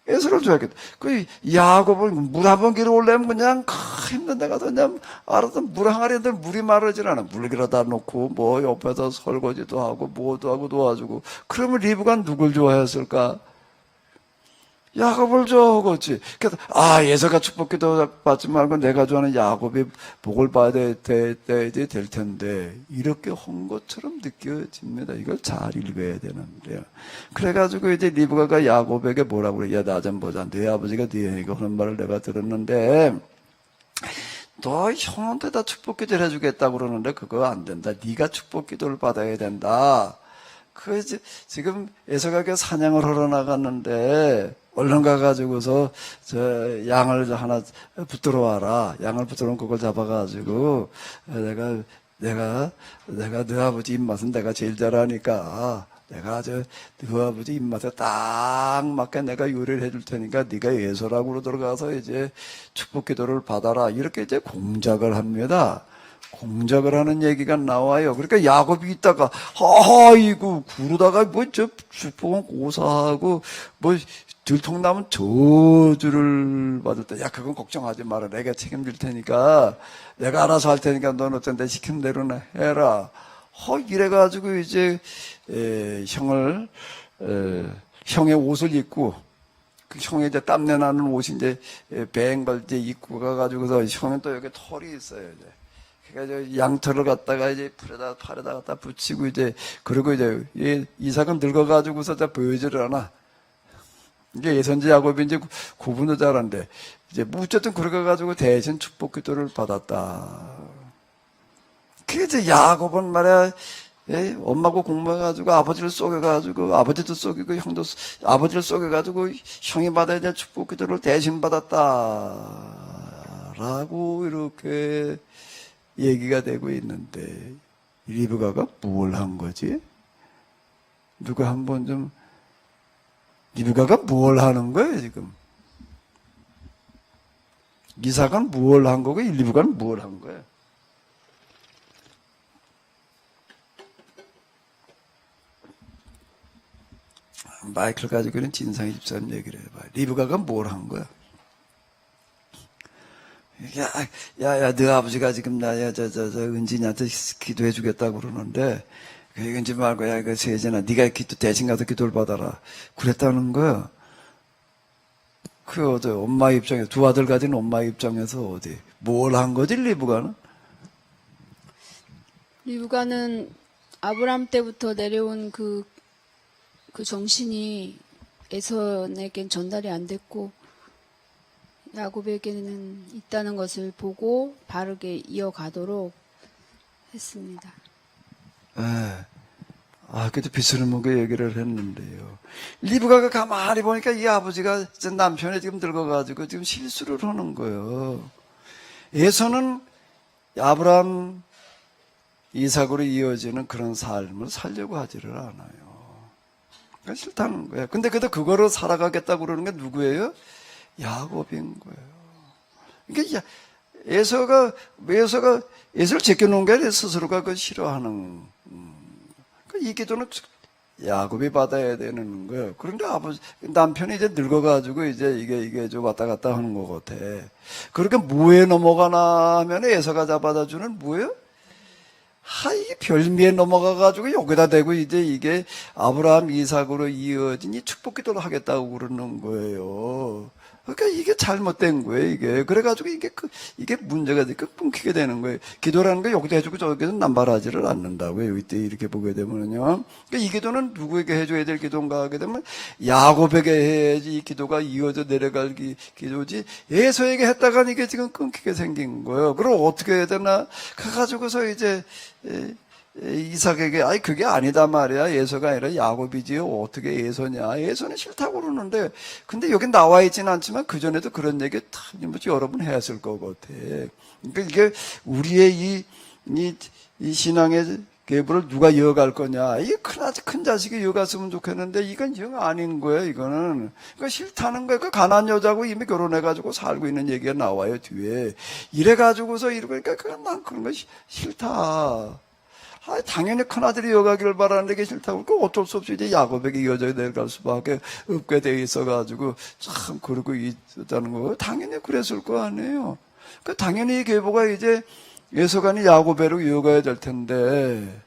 에서를 좋아했겠다. 그 야곱은 물 한 번 길어 올려면 그냥 힘든데 가서 그냥 알아서 물 항아리들 물이 마르질 않아. 물 길어다 놓고 뭐 옆에서 설거지도 하고 뭐도 하고 도와주고. 그러면 리브가 누굴 좋아했을까? 야곱을 좋아하겠지. 그래서 에서가 축복기도 받지 말고 내가 좋아하는 야곱이 복을 받아야 될 텐데 이렇게 한 것처럼 느껴집니다. 이걸 잘 읽어야 되는데요. 그래가지고 이제 리브가가 야곱에게 뭐라고 그래? 야, 나 좀 보자. 네 아버지가 네 형이가 하는 말을 내가 들었는데 너 형한테다 축복기도를 해주겠다고 그러는데 그거 안 된다. 네가 축복기도를 받아야 된다. 지금 에서가 사냥을 하러 나갔는데 얼른 가가지고서 양을 하나 붙들어 와라. 양을 붙들어 온 그걸 잡아가지고 내가 네 아버지 입맛은 내가 제일 잘 아니까 내가 네 아버지 입맛에 딱 맞게 내가 요리를 해줄 테니까 네가 예서락으로 들어가서 이제 축복기도를 받아라. 이렇게 이제 공작을 합니다. 공작을 하는 얘기가 나와요. 그러니까 야곱이 있다가 아이고 구르다가 저 축복은 고사하고 들통나면 저주를 받을 때 야 그건 걱정하지 마라. 내가 책임질 테니까 내가 알아서 할 테니까 넌 어떤 데 시킨 대로나 해라. 이래가지고 이제 형의 옷을 입고 그 형의 이제 땀내 나는 옷이 이제 배행발 이제 입고 가가지고서 형은 또 여기 털이 있어요. 이제. 그러니까 양털을 갖다가 이제 팔에다 갖다 붙이고 이제 그리고 이제 이삭은 늙어가지고서 다 보여지를 않아. 이게 예선지 야곱이 이제 구분도 잘한데 이제 어쨌든 그렇게 가지고 대신 축복기도를 받았다. 그게 이제 야곱은 말이야. 엄마하고 공부해가지고 아버지를 쏘겨가지고 아버지도 쏘기고 형도 아버지를 쏘겨가지고 형이 받아야 될 축복기도를 대신 받았다라고 이렇게 얘기가 되고 있는데 리브가가 뭘 한 거지? 누가 한번 좀 리브가가 뭘 하는 거예요 지금? 이삭은 뭘 한 거고 리브가는 뭘 한 거예요? 마이클 가지고는 진상의 집사님 얘기를 해봐. 리브가가 뭘 한 거야? 야, 너 아버지가 지금 은진이한테 기도해 주겠다고 그러는데, 은지 말고, 야, 세진아, 네가 대신 가서 기도를 받아라. 그랬다는 거야. 엄마 입장에서, 두 아들 가진 엄마 입장에서 뭘 한 거지, 리브가는? 리브가는 아브람 때부터 내려온 그 정신이 에서에겐 전달이 안 됐고, 야곱에게는 있다는 것을 보고 바르게 이어가도록 했습니다. 그래도 비스름하게 얘기를 했는데요. 리브가가 가만히 보니까 이 아버지가 남편이 지금 늙어가지고 지금 실수를 하는 거예요. 에서는 아브람, 이삭으로 이어지는 그런 삶을 살려고 하지를 않아요. 그러니까 싫다는 거예요. 근데 그거를 살아가겠다고 그러는 게 누구예요? 야곱인 거예요. 그러니까 에서를 제껴놓은 게 아니라 스스로가 그 싫어하는. 이 기도는 야곱이 받아야 되는 거예요. 그런데 남편이 이제 늙어가지고 이게 좀 왔다 갔다 하는 것 같아. 그렇게 뭐에 넘어가나 하면 에서가 잡아다주는 뭐예요? 이게 별미에 넘어가가지고 여기다 대고 이제 이게 아브라함, 이삭으로 이어진 이 축복기도를 하겠다고 그러는 거예요. 그러니까 이게 잘못된 거예요, 이게. 그래가지고 이게 문제가 되니까 끊기게 되는 거예요. 기도라는 거 여기도 해주고 저기도 남발하지를 않는다고요. 이때 이렇게 보게 되면요. 그러니까 이 기도는 누구에게 해줘야 될 기도인가 하게 되면 야곱에게 해야지 이 기도가 이어져 내려갈 기도지. 에서에게 했다가 이게 지금 끊기게 생긴 거예요. 그럼 어떻게 해야 되나? 가가지고서 이제, 이삭에게 그게 아니다 말이야. 에서가 아니라 야곱이지요. 어떻게 에서냐? 에서는 싫다고 그러는데 근데 여기 나와 있지는 않지만 그전에도 그런 얘기 여러 번 했을 것 같아. 그러니까 이게 우리의 이 신앙의 계보를 누가 이어갈 거냐? 이게 큰 자식이 이어갔으면 좋겠는데 이건 영 아닌 거예요. 이거는 그러니까 싫다는 거예요. 그 가난 여자하고 이미 결혼해가지고 살고 있는 얘기가 나와요 뒤에. 이래가지고서 이러니까 난 그런 거 싫다. 당연히 큰아들이 이어가기를 바라는데 그게 싫다고. 그 어쩔 수 없이 이제 야곱에게 이어져야 내려갈 수밖에 없게 돼 있어가지고, 참, 그러고 있었다는 거. 당연히 그랬을 거 아니에요. 그 당연히 이 계보가 이제 에서간이 야곱에로 이어가야 될 텐데,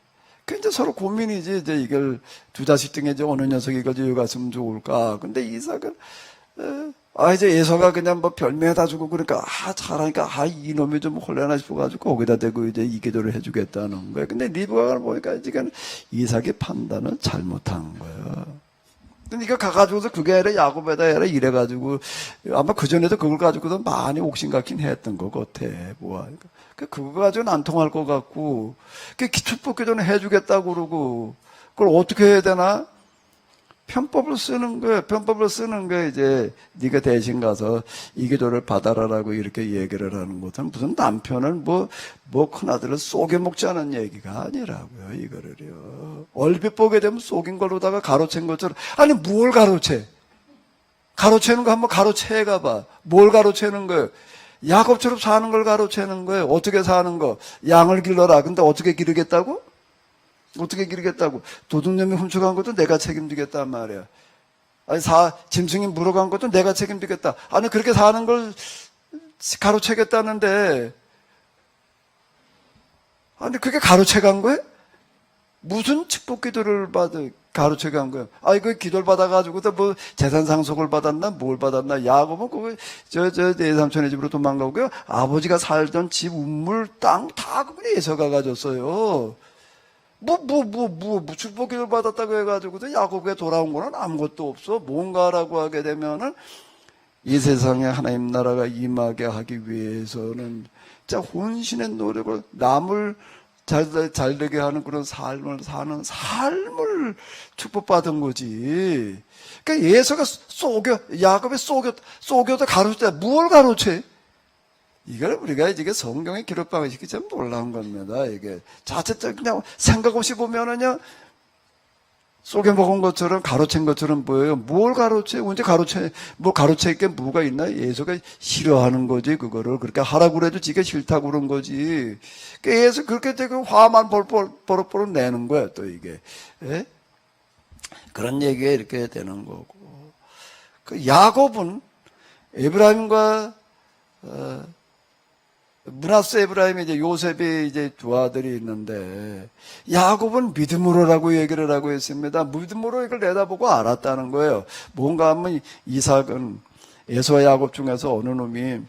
그 이제 서로 고민이지. 이제 이걸 두 자식 중에 이제 어느 녀석이 이걸 이어갔으면 좋을까. 근데 이삭은, 이제 에서가 그냥 뭐 별명에다 주고 그러니까, 잘하니까, 이놈이 좀 혼란하 싶어가지고 거기다 대고 이제 이 기도를 해주겠다는 거야. 근데 리브가를 보니까 지금 이삭의 판단은 잘못한 거야. 그러니까 가가지고서 그게 아니라 야곱에다 해라 이래가지고 아마 그전에도 그걸 가지고도 많이 옥신각신 했던 것 같아. 뭐야. 그거 가지고는 안 통할 것 같고, 축복 기도는 해주겠다고 그러고, 그걸 어떻게 해야 되나? 편법을 쓰는 거야. 이제 네가 대신 가서 이 기도를 받아라라고 이렇게 얘기를 하는 것은 무슨 남편을 뭐 큰아들을 속여먹지 않은 얘기가 아니라고요. 이거를요. 얼핏 보게 되면 속인 걸로다가 가로챈 것처럼. 아니 뭘 가로채? 가로채는 거 한번 가로채가 봐. 뭘 가로채는 거예요? 야곱처럼 사는 걸 가로채는 거예요. 어떻게 사는 거? 양을 길러라. 근데 어떻게 기르겠다고? 어떻게 기르겠다고? 도둑놈이 훔쳐간 것도 내가 책임지겠단 말이야. 아니, 짐승이 물어간 것도 내가 책임지겠다. 아니, 그렇게 사는 걸 가로채겠다는데, 아니, 그게 가로채간 거야? 무슨 축복 기도를 가로채간 거야? 그 기도를 받아가지고도 뭐 재산 상속을 받았나, 뭘 받았나? 야곱은 그거, 내 삼촌의 집으로 도망가고요. 아버지가 살던 집, 우물, 땅, 다 그거 에서가 가졌어요. 축복기를 받았다고 해가지고도 야곱에 돌아온 거는 아무것도 없어. 뭔가라고 하게 되면은 이 세상에 하나님 나라가 임하게 하기 위해서는 진짜 혼신의 노력을 남을 잘 되게 하는 그런 삶을 사는 삶을 축복받은 거지. 그러니까 예서가 야곱에 속여도 가로채. 뭘 가로채? 이걸 우리가 이게 성경의 기록 방식이 참 놀라운 겁니다. 이게 자칫 그냥 생각 없이 보면은요, 속여 먹은 것처럼 가로챈 것처럼 보여요. 뭘 가로채? 언제 가로채 게 뭐가 있나? 예수가 싫어하는 거지, 그거를. 그렇게 하라고 그래도 지가 싫다고 그런 거지. 그러니까 예수 그렇게 되고 화만 버럭버럭 내는 거야, 또 이게. 예? 그런 얘기가 이렇게 되는 거고. 그 야곱은 에브라임과, 므낫세 에브라임이 이제 요셉이 이제 두 아들이 있는데, 야곱은 믿음으로라고 얘기를 하고 있습니다. 믿음으로 이걸 내다보고 알았다는 거예요. 뭔가 하면 이삭은 에서와 야곱 중에서 어느 놈이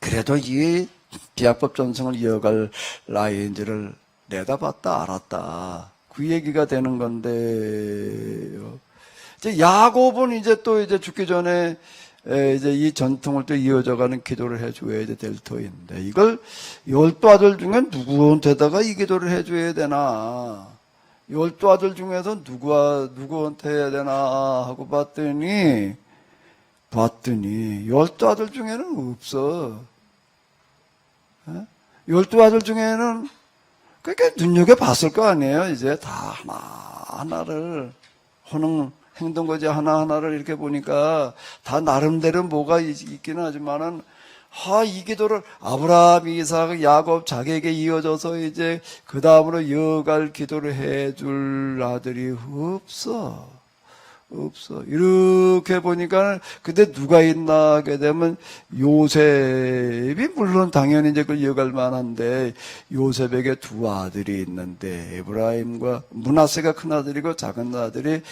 그래도 이 비약법 전승을 이어갈 나이인지를 내다봤다, 알았다. 그 얘기가 되는 건데요. 이제 야곱은 이제 또 이제 죽기 전에 이제 이 전통을 또 이어져가는 기도를 해줘야 될 터인데, 이걸 12아들 중에 누구한테다가 이 기도를 해줘야 되나? 12아들 중에서 누구한테 해야 되나 하고 봤더니 12아들 중에는 없어. 12아들 중에는 그렇게 눈여겨봤을 거 아니에요. 이제 다 하나하나를 하는 행동거지 하나하나를 이렇게 보니까 다 나름대로 뭐가 있기는 하지만은, 이 기도를 아브라함, 이삭, 야곱 자기에게 이어져서 이제 그 다음으로 이어갈 기도를 해줄 아들이 없어. 이렇게 보니까, 근데 누가 있나 하게 되면 요셉이 물론 당연히 이제 그걸 이어갈 만한데, 요셉에게 두 아들이 있는데, 에브라임과 므낫세가 큰 아들이고 작은 아들이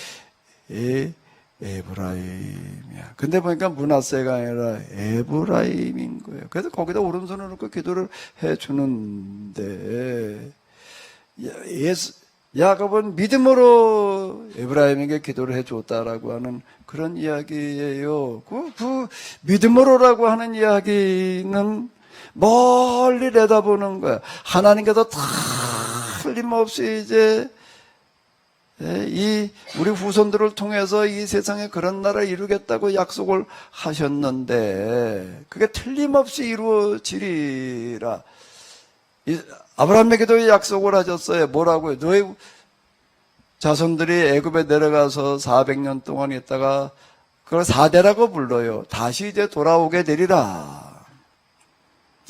에브라임이야. 근데 보니까 므낫세가 아니라 에브라임인 거예요. 그래서 거기다 오른손을 놓고 기도를 해주는데, 야곱은 믿음으로 에브라임에게 기도를 해줬다라고 하는 그런 이야기예요. 그 믿음으로라고 하는 이야기는 멀리 내다보는 거야. 하나님께서 다 틀림없이 이제 우리 후손들을 통해서 이 세상에 그런 나라를 이루겠다고 약속을 하셨는데, 그게 틀림없이 이루어지리라. 아브라함에게도 약속을 하셨어요. 뭐라고요? 너의 자손들이 애굽에 내려가서 400년 동안 있다가 그걸 사대라고 불러요. 다시 이제 돌아오게 되리라.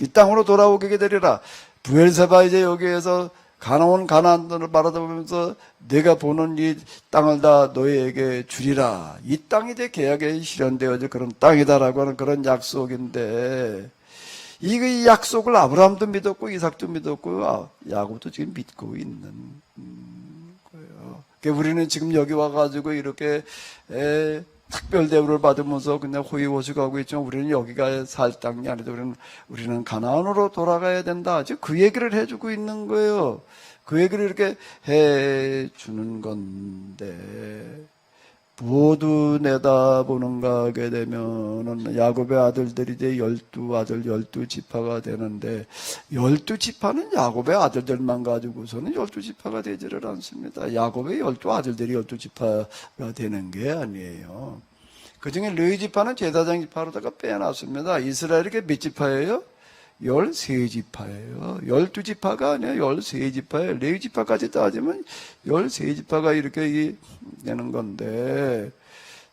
이 땅으로 돌아오게 되리라. 부엘세바 이제 여기에서 가나안을 바라보면서 내가 보는 이 땅을 다 너희에게 주리라. 이 땅이 이제 계약에 실현되어질 그런 땅이다라고 하는 그런 약속인데, 이 약속을 아브라함도 믿었고 이삭도 믿었고 야곱도 지금 믿고 있는 거예요. 그러니까 우리는 지금 여기 와가지고 이렇게 특별 대우를 받으면서 그냥 호의호식하고 있지만 우리는 여기가 살 땅이 아니다. 우리는 가나안으로 돌아가야 된다. 지금 그 얘기를 해주고 있는 거예요. 그 얘기를 이렇게 해주는 건데 모두 내다보는가 하게 되면은 야곱의 아들들이 이제 12아들 12지파가 되는데 12지파는 야곱의 아들들만 가지고서는 12지파가 되지를 않습니다. 야곱의 12아들들이 12지파가 되는 게 아니에요. 그 중에 르이지파는 제사장 지파로다가 빼놨습니다. 이스라엘이 몇 지파예요? 13지파예요. 12지파가 아니라 13지파예요. 레위지파까지 따지면 13지파가 이렇게 되는 건데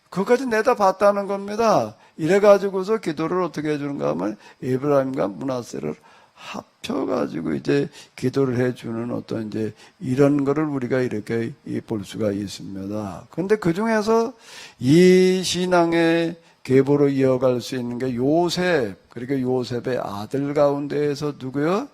그것까지 내다봤다는 겁니다. 이래가지고서 기도를 어떻게 해주는가 하면 에브라임과 므낫세를 합쳐가지고 이제 기도를 해주는 어떤 이제 이런 거를 우리가 이렇게 볼 수가 있습니다. 그런데 그 중에서 이 신앙의 계보로 이어갈 수 있는 게 요셉, 그리고 요셉의 아들 가운데에서 누구요?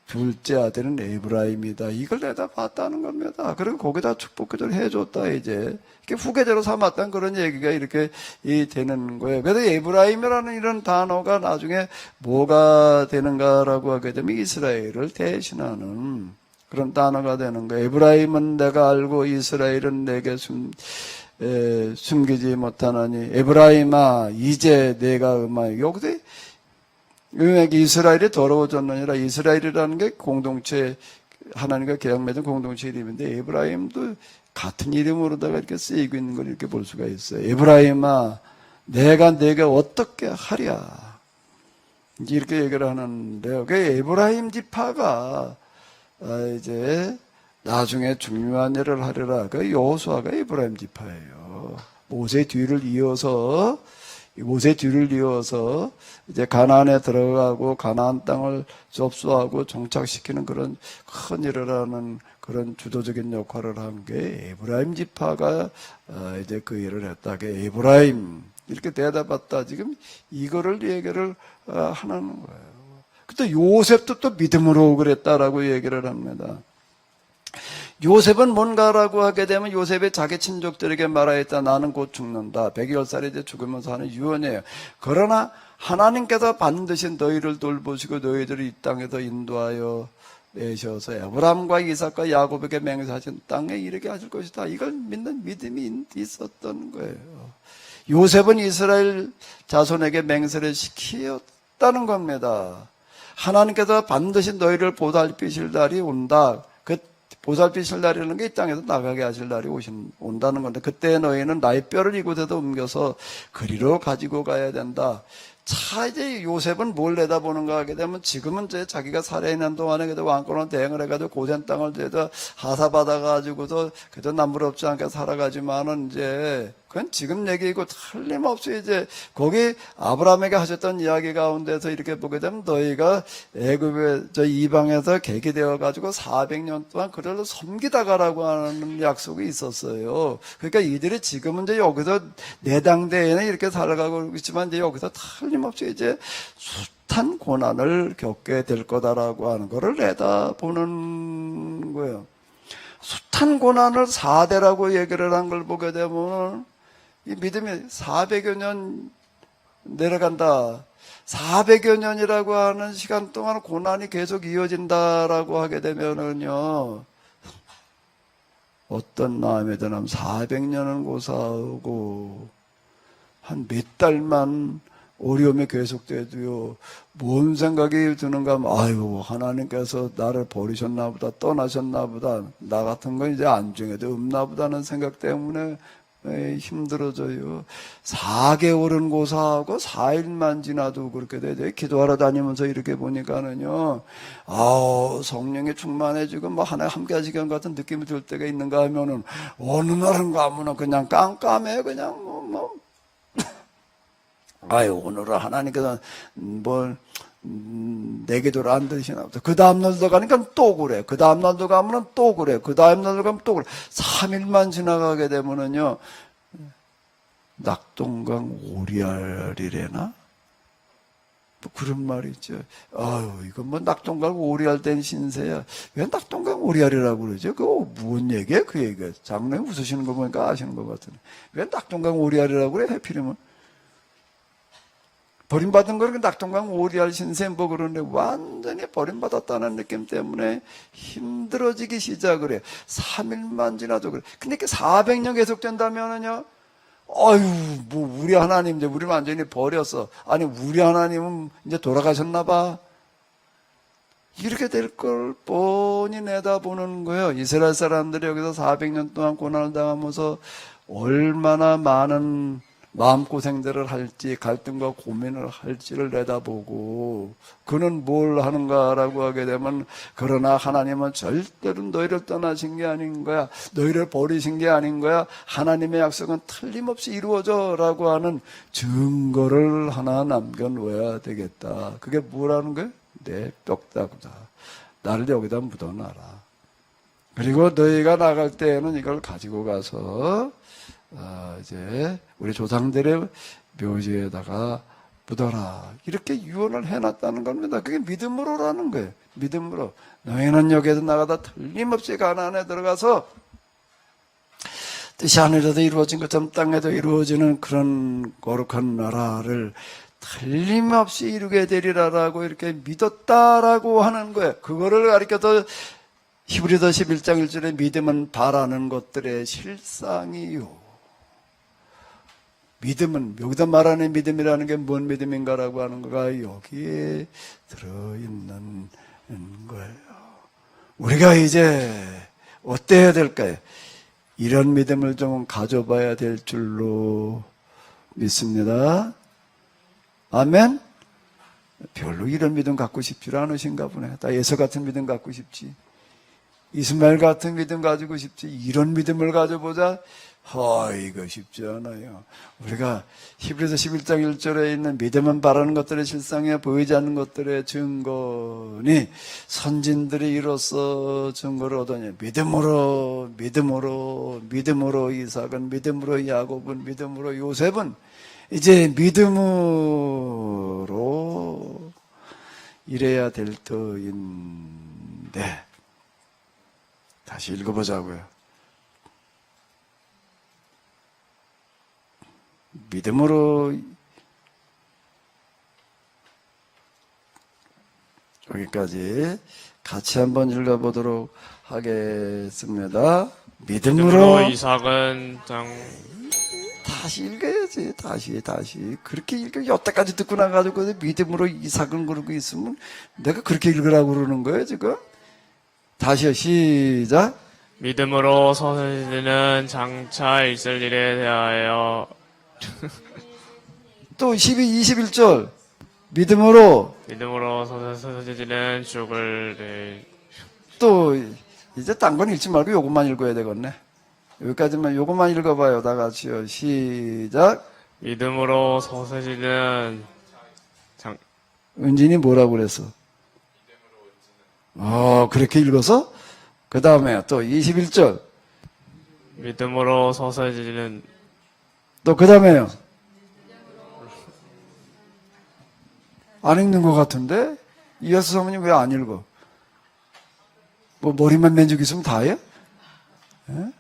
둘째 아들은 에브라임이다. 이걸 내다 봤다는 겁니다. 그리고 거기다 축복기도를 해줬다, 이제. 이렇게 후계자로 삼았다는 그런 얘기가 이렇게 되는 거예요. 그래서 에브라임이라는 이런 단어가 나중에 뭐가 되는가라고 하게 되면 이스라엘을 대신하는 그런 단어가 되는 거예요. 에브라임은 내가 알고 이스라엘은 내게 숨기지 못하나니 에브라임아 이제 내가 음하여 여기서 이스라엘이 더러워졌느니라. 이스라엘이라는 게 공동체 하나님과 계약 맺은 공동체 이름인데 에브라임도 같은 이름으로다가 이렇게 쓰이고 있는 걸 이렇게 볼 수가 있어요. 에브라임아 내가 내게 어떻게 하랴 이렇게 얘기를 하는데요. 그 에브라임 지파가 이제 나중에 중요한 일을 하리라. 그 여호수아가 에브라임 지파예요. 모세 뒤를 이어서 이제 가나안에 들어가고 가나안 땅을 접수하고 정착시키는 그런 큰 일을 하는 그런 주도적인 역할을 한 게 에브라임 지파가 이제 그 일을 했다. 그 에브라임 이렇게 대답했다. 지금 이거를 얘기를 하는 거예요. 그때 요셉도 또 믿음으로 그랬다라고 얘기를 합니다. 요셉은 뭔가라고 하게 되면 요셉이 자기 친족들에게 말하였다. 나는 곧 죽는다. 110살에 이제 죽으면서 하는 유언이에요. 그러나 하나님께서 반드시 너희를 돌보시고 너희들을 이 땅에서 인도하여 내셔서 아브라함과 이삭과 야곱에게 맹세하신 땅에 이르게 하실 것이다. 이걸 믿는 믿음이 있었던 거예요. 요셉은 이스라엘 자손에게 맹세를 시켰다는 겁니다. 하나님께서 반드시 너희를 보살피실 날이 온다. 그 보살피실 날이라는 게 이 땅에서 나가게 하실 날이 온다는 건데 그때 너희는 나의 뼈를 이곳에도 옮겨서 그리로 가지고 가야 된다. 자, 이제 요셉은 뭘 내다보는가 하게 되면 지금은 이제 자기가 살아있는 동안에 그래도 왕권을 대행을 해가지고 고센 땅을 그래도 하사받아가지고서 그래도 남부럽지 않게 살아가지만은 이제 그건 지금 얘기이고 틀림없이 이제 거기 아브라함에게 하셨던 이야기 가운데서 이렇게 보게 되면 너희가 애굽의 저 이방에서 계기 되어가지고 400년 동안 그를 섬기다가라고 하는 약속이 있었어요. 그러니까 이들이 지금은 이제 여기서 내당대에는 이렇게 살아가고 있지만 이제 여기서 틀림없이 이제 숱한 고난을 겪게 될 거다라고 하는 거를 내다보는 거예요. 숱한 고난을 4대라고 얘기를 한 걸 보게 되면 이 믿음이 400여 년 내려간다. 400여 년이라고 하는 시간 동안 고난이 계속 이어진다라고 하게 되면은요, 어떤 마음에 드냐면 400년은 고사하고 한 몇 달만 어려움이 계속돼도요, 뭔 생각이 드는가 하면, 아유, 하나님께서 나를 버리셨나 보다, 떠나셨나 보다, 나 같은 건 이제 안중에도 없나 보다는 생각 때문에 힘들어져요. 4개월은 고사하고 4일만 지나도 그렇게 되죠. 기도하러 다니면서 이렇게 보니까는요, 성령이 충만해지고 뭐 하나 함께 하시는 것 같은 느낌이 들 때가 있는가 하면은, 어느 날은 가면은 그냥 깜깜해, 그냥 오늘은 하나님께서 내 기도를 안 들으시나 보다. 그 다음날도 가니까 또 그래. 그 다음날도 가면은 또 그래. 그 다음날도 가면 또 그래. 3일만 지나가게 되면은요, 낙동강 오리알이래나? 또 그런 말이 있죠. 아유, 이건 뭐 낙동강 오리알 된 신세야. 왜 낙동강 오리알이라고 그러죠? 그거 무슨 얘기야? 그 얘기가. 장로님 웃으시는 거 보니까 아시는 것 같으네. 왜 낙동강 오리알이라고 그래? 해필이면. 버림받은 거는 낙동강 오리알 신세 뭐 그러는데 완전히 버림받았다는 느낌 때문에 힘들어지기 시작을 해. 3일만 지나도 그래. 근데 이게 400년 계속된다면은요, 아유, 뭐, 우리 하나님, 이제 우리 완전히 버렸어. 아니, 우리 하나님은 이제 돌아가셨나봐. 이렇게 될 걸 뻔히 내다보는 거예요. 이스라엘 사람들이 여기서 400년 동안 고난을 당하면서 얼마나 많은 마음고생들을 할지, 갈등과 고민을 할지를 내다보고, 그는 뭘 하는가라고 하게 되면, 그러나 하나님은 절대로 너희를 떠나신 게 아닌 거야. 너희를 버리신 게 아닌 거야. 하나님의 약속은 틀림없이 이루어져. 라고 하는 증거를 하나 남겨놓아야 되겠다. 그게 뭐라는 거예요? 내 뼈다구다. 나를 여기다 묻어놔라. 그리고 너희가 나갈 때에는 이걸 가지고 가서, 이제 우리 조상들의 묘지에다가 묻어라. 이렇게 유언을 해놨다는 겁니다. 그게 믿음으로라는 거예요. 믿음으로. 너희는 여기에서 나가다 틀림없이 가나안에 들어가서 뜻이 하늘에도 이루어진 것처럼 땅에도 이루어지는 그런 거룩한 나라를 틀림없이 이루게 되리라라고 이렇게 믿었다라고 하는 거예요. 그거를 가리켜서 히브리서 11장 1절에 믿음은 바라는 것들의 실상이요. 믿음은, 여기다 말하는 믿음이라는 게 뭔 믿음인가라고 하는 거가 여기에 들어있는 거예요. 우리가 이제 어때야 될까요? 이런 믿음을 좀 가져봐야 될 줄로 믿습니다. 아멘? 별로 이런 믿음 갖고 싶지 않으신가 보네. 다 예서 같은 믿음 갖고 싶지. 이스마엘 같은 믿음 가지고 싶지. 이런 믿음을 가져보자. 이거 쉽지 않아요. 우리가 히브리서 11장 1절에 있는 믿음은 바라는 것들의 실상에 보이지 않는 것들의 증거니 선진들이 이로써 증거를 얻으니 믿음으로 이삭은, 믿음으로 야곱은, 믿음으로 요셉은 이제 믿음으로 이래야 될 터인데, 다시 읽어보자고요. 믿음으로, 여기까지 같이 한번 읽어보도록 하겠습니다. 믿음으로 이삭은 다시 읽어야지. 다시 그렇게 읽어. 여태까지 듣고 나가지고 믿음으로 이삭은 그러고 있으면 내가 그렇게 읽으라고 그러는 거예요 지금. 다시요. 시작. 믿음으로 소세지는 장차 있을 일에 대하여 또 21절 믿음으로 소세지는 죽을 또 이제 딴 건 읽지 말고 요것만 읽어야 되겠네. 여기까지만 요것만 읽어봐요. 다 같이요. 시작. 믿음으로 소세지는 은진이 뭐라고 그랬어? 그렇게 읽어서 그 다음에 또 21절 믿음으로 소세지는 또 그 다음에요. 안 읽는 것 같은데? 이하수 사모님 왜 안 읽어? 뭐 머리만 맨죽 있으면 다예요? 예?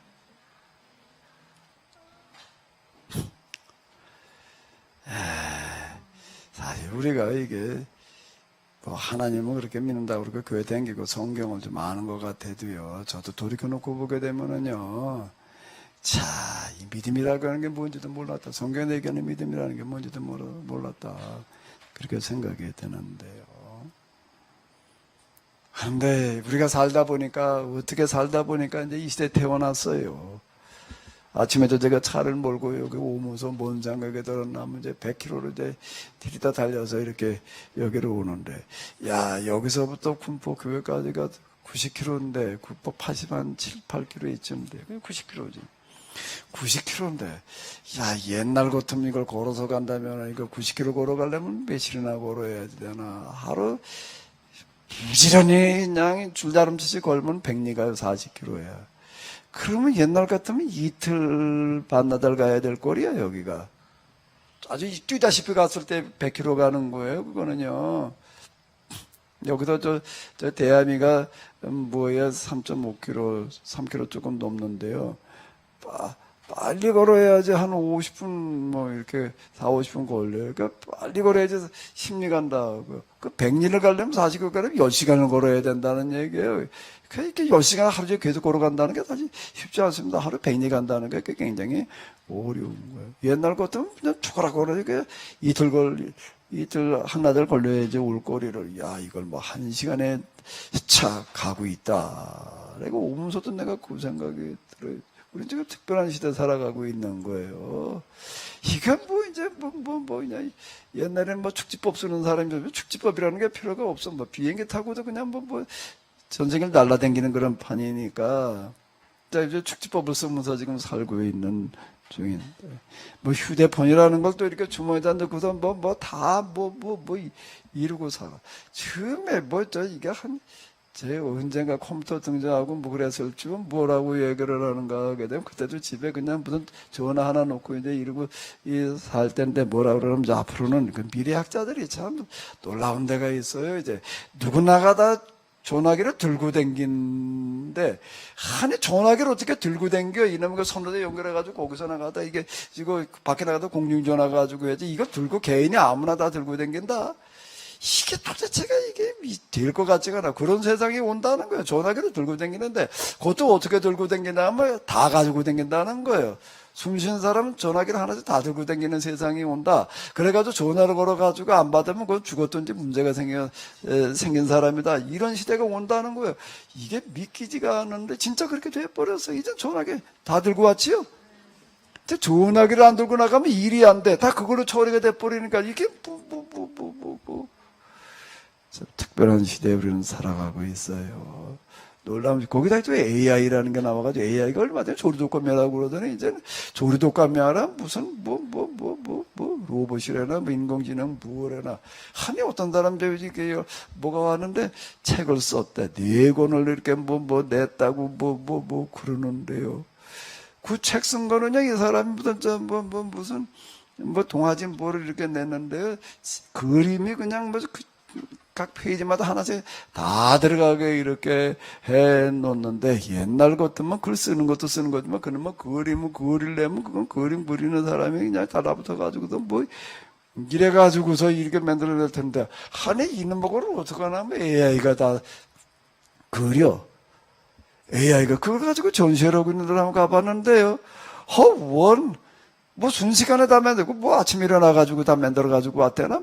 사실 우리가 이게 뭐 하나님은 그렇게 믿는다고 그렇게 교회 다니고 성경을 좀 아는 것 같아도요. 저도 돌이켜놓고 보게 되면은요. 자, 이 믿음이라고 하는 게 뭔지도 몰랐다. 성경에 얘기하는 믿음이라는 게 뭔지도 몰랐다. 그렇게 생각이 되는데요. 그런데 우리가 어떻게 살다 보니까 이제 이 시대에 태어났어요. 아침에도 제가 차를 몰고 여기 오면서 먼장각에 들었나면 이제 100km를 이제 들이다 달려서 이렇게 여기로 오는데, 여기서부터 군포 교회까지가 90km인데, 군포 80한 7, 8km 이쯤인데, 90km지. 90km인데, 옛날 같으면 이걸 걸어서 간다면, 이거 90km 걸어가려면 며칠이나 걸어야 되나. 하루, 부지런히 그냥 줄다름치시 걸면 100리가 40km야. 그러면 옛날 같으면 이틀 반나절 가야 될 거리야, 여기가. 아주 뛰다시피 갔을 때 100km 가는 거예요. 그거는요. 여기서 저 대하미가 3.5km, 3km 조금 넘는데요. 빨리 걸어야지 한 50분 이렇게 50분 걸려요. 그러니까 빨리 걸어야지 심리 간다. 그 100리를 가려면 40km 가려면 10시간을 걸어야 된다는 얘기예요. 그러니까 10시간 하루 종일 계속 걸어간다는 게 사실 쉽지 않습니다. 하루 100리 간다는 게 굉장히 어려운 거예요. 옛날 같으면 그냥 죽어라 걸으니까 이틀 한나절 걸려야지 올 거리를. 야, 이걸 1시간에 차 가고 있다. 그리고 오면서도 내가 그 생각이 들어요. 우리는 지금 특별한 시대 살아가고 있는 거예요. 이게 이제 그냥 옛날에는 축지법 쓰는 사람이 축지법이라는 게 필요가 없어. 비행기 타고도 그냥 전생을 날라다니는 그런 판이니까. 자, 이제 축지법을 쓰면서 지금 살고 있는 중인데. 휴대폰이라는 걸 또 이렇게 주머니에다 넣고서 이루고 살아. 처음에 이게 제 언젠가 컴퓨터 등장하고 그랬을 줄 뭐라고 얘기를 하는가 하게 되면 그때도 집에 그냥 무슨 전화 하나 놓고 이제 이러고 살 텐데 뭐라 그러면 이제 앞으로는 그 미래학자들이 참 놀라운 데가 있어요. 이제 누구나가 다 전화기를 들고 댕긴데 아니 전화기를 어떻게 들고 댕겨? 이놈의 손으로 연결해가지고 거기서 나가다 이거 밖에 나가다 공중전화 가지고 해야지 이거 들고 개인이 아무나 다 들고 댕긴다. 이게 도대체가 이게 될 것 같지가 않아. 그런 세상이 온다는 거예요. 전화기를 들고 다니는데 그것도 어떻게 들고 다니냐면 다 가지고 다닌다는 거예요. 숨 쉬는 사람은 전화기를 하나씩 다 들고 다니는 세상이 온다. 그래가지고 전화를 걸어가지고 안 받으면 그건 죽었든지 문제가 생긴 사람이다. 이런 시대가 온다는 거예요. 이게 믿기지가 않는데 진짜 그렇게 돼버렸어요. 이제 전화기 다 들고 왔지요? 전화기를 안 들고 나가면 일이 안 돼. 다 그걸로 처리가 돼버리니까 이게 특별한 시대에 우리는 살아가고 있어요. 놀라운, 거기다 또 AI라는 게 나와가지고 AI가 얼마 전에 조리독감이라고 그러더니 이제 조리독감이 아니라 무슨 로봇이래나 인공지능 무엇래나 하니 어떤 사람들이 이게 뭐가 왔는데 책을 썼대. 4권을 이렇게 냈다고 그러는데요. 그 책 쓴 거는요, 이 사람이 무슨 동화지 뭐를 이렇게 냈는데요. 그림이 그냥 각 페이지마다 하나씩 다 들어가게 이렇게 해 놓는데 옛날 같으면 글 쓰는 것도 쓰는 거지만 그러면 그림을 그리려면 그건 그림 그리는 사람이 그냥 달라붙어 가지고도 이래 가지고서 이렇게 만들어낼 텐데 하네 이놈 거를 어떻게 하냐면 AI가 다 그려. AI가 그걸 가지고 전시회를 하고 있는 데 한번 가봤는데요. 순식간에 다 만들고, 아침에 일어나가지고 다 만들어가지고 왔대나?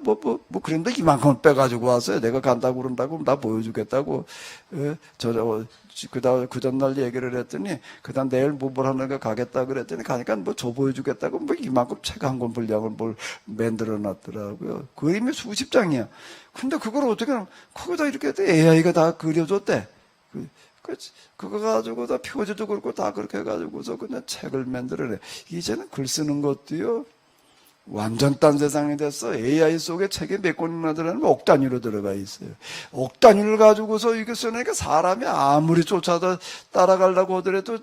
그런데 이만큼 빼가지고 왔어요. 내가 간다고 그런다고, 나 보여주겠다고. 그 전날 얘기를 했더니, 그 다음 내일 뭘 하는가 가겠다 그랬더니, 가니까 줘 보여주겠다고, 이만큼 책 한 권 분량을 만들어 놨더라고요. 그림이 수십 장이야. 근데 그걸 어떻게 하면, 거기다 이렇게 AI가 다 그려줬대. 그거 가지고 다 표지도 그렇고 다 그렇게 해가지고서 그냥 책을 만들어내. 이제는 글 쓰는 것도요, 완전 딴 세상이 됐어. AI 속에 책이 몇 권이나 들어가면 억 단위로 들어가 있어요. 억 단위를 가지고서 이게 쓰니까 사람이 아무리 쫓아다 따라가려고 하더라도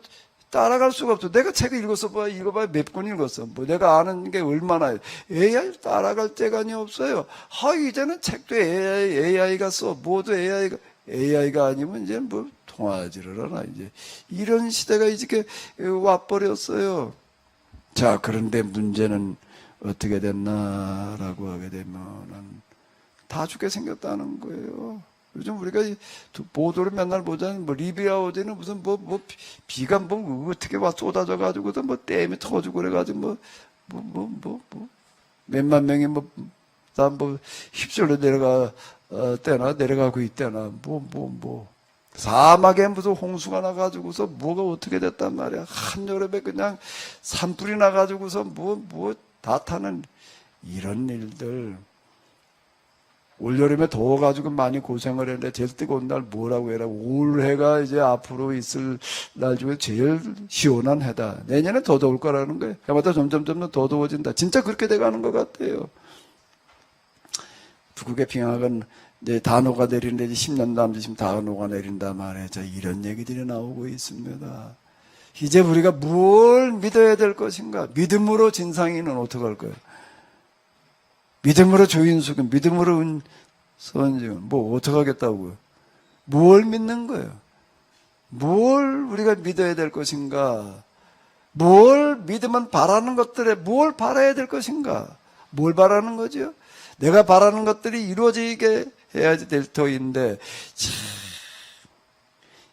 따라갈 수가 없어. 내가 책을 읽어봐야 몇 권 읽었어. 내가 아는 게 얼마나, AI 따라갈 때간이 없어요. 이제는 책도 AI가 써. 모두 AI가 아니면 이제 통하지를 않아. 이제 이런 시대가 이렇게 와버렸어요. 자, 그런데 문제는 어떻게 됐나라고 하게 되면은 다 죽게 생겼다는 거예요. 요즘 우리가 보도를 맨날 보자면 리비아 어디는 무슨 비가 어떻게 와 쏟아져 가지고도 댐이 터지고 그래가지고 몇만 명이 다 휩쓸려 내려가고 있대나 사막에 무슨 홍수가 나가지고서 뭐가 어떻게 됐단 말이야. 한여름에 그냥 산불이 나가지고서 다 타는 이런 일들. 올여름에 더워가지고 많이 고생을 했는데 제일 뜨거운 날 뭐라고 해라. 올해가 이제 앞으로 있을 날 중에 제일 시원한 해다. 내년에 더 더울 거라는 거예요. 해마다 점점 더 더워진다. 진짜 그렇게 돼가는 것 같아요. 북극의 빙하가 이제 다 녹아내리는데 10년 남짓이면 다 녹아내린다 말이에요. 이런 얘기들이 나오고 있습니다. 이제 우리가 뭘 믿어야 될 것인가? 믿음으로 진상인은 어떻게 할 거예요? 믿음으로 조인숙은, 믿음으로 서은지은, 뭐 어떡하겠다고요? 뭘 믿는 거예요? 뭘 우리가 믿어야 될 것인가? 뭘 믿으면 바라는 것들에 뭘 바라야 될 것인가? 뭘 바라는 거죠? 내가 바라는 것들이 이루어지게 해야지 될 터인데,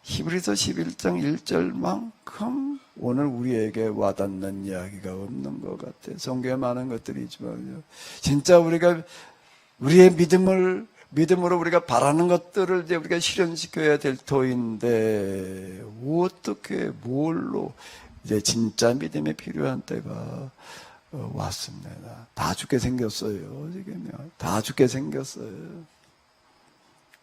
히브리서 11장 1절만큼 오늘 우리에게 와닿는 이야기가 없는 것 같아요. 성경에 많은 것들이 있지만요. 진짜 우리가 우리의 믿음으로 우리가 바라는 것들을 이제 우리가 실현시켜야 될 터인데, 어떻게, 뭘로, 이제 진짜 믿음이 필요한 때가 왔습니다. 다 죽게 생겼어요, 지금요. 다 죽게 생겼어요.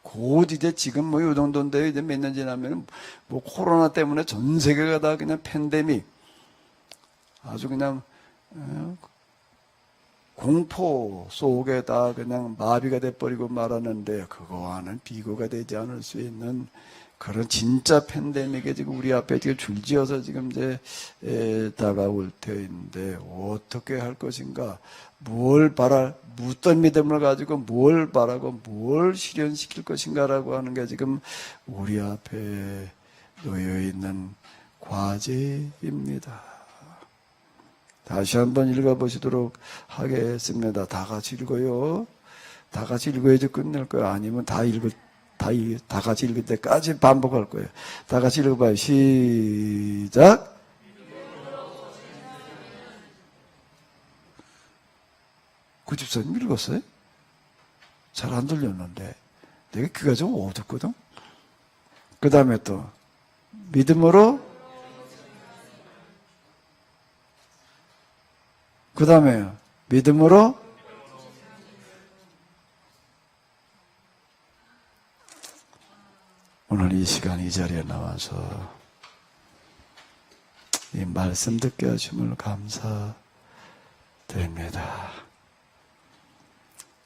곧 이제 지금 뭐 이 정도인데 이제 몇 년 지나면 뭐 코로나 때문에 전 세계가 다 그냥 팬데믹, 아주 그냥, 공포 속에 다 그냥 마비가 돼버리고 말하는데, 그거와는 비교가 되지 않을 수 있는 그런 진짜 팬데믹에 지금 우리 앞에 지금 줄지어서 지금 이제 다가올 터인데, 어떻게 할 것인가, 어떤 믿음을 가지고 뭘 바라고 뭘 실현시킬 것인가라고 하는 게 지금 우리 앞에 놓여 있는 과제입니다. 다시 한번 읽어보시도록 하겠습니다. 다 같이 읽어요. 다 같이 읽어야지 끝낼 거예요. 아니면 다 같이 읽을 때까지 반복할 거예요. 다 같이 읽어봐요. 시작. 구집사님 읽었어요? 잘 안 들렸는데. 내가 귀가 좀 어둡거든? 그 다음에 또, 믿음으로, 그 다음에, 믿음으로, 오늘 이 시간 이 자리에 나와서 이 말씀 듣게 하심을 감사드립니다.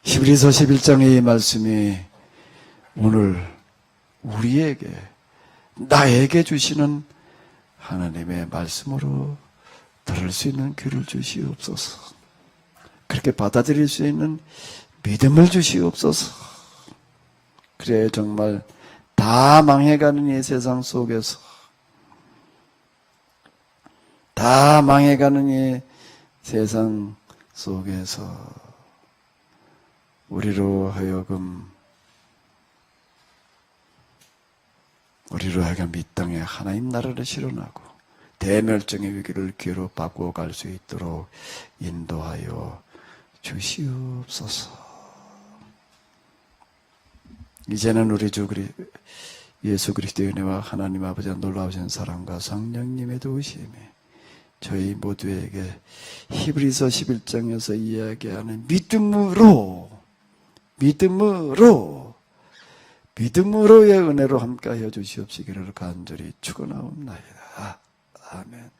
히브리서 11장의 이 말씀이 오늘 우리에게, 나에게 주시는 하나님의 말씀으로 들을 수 있는 귀를 주시옵소서. 그렇게 받아들일 수 있는 믿음을 주시옵소서. 그래 정말 다 망해가는 이 세상 속에서, 다 망해가는 이 세상 속에서 우리로 하여금 이 땅에 하나님 나라를 실현하고 대멸종의 위기를 기회로 바꾸어갈 수 있도록 인도하여 주시옵소서. 이제는 우리 주 예수 그리스도의 은혜와 하나님 아버지의 놀라우신 사랑과 성령님의 도우심이 저희 모두에게 히브리서 11장에서 이야기하는 믿음으로의 은혜로 함께하여 주시옵시기를 간절히 축원하옵나이다. 아멘.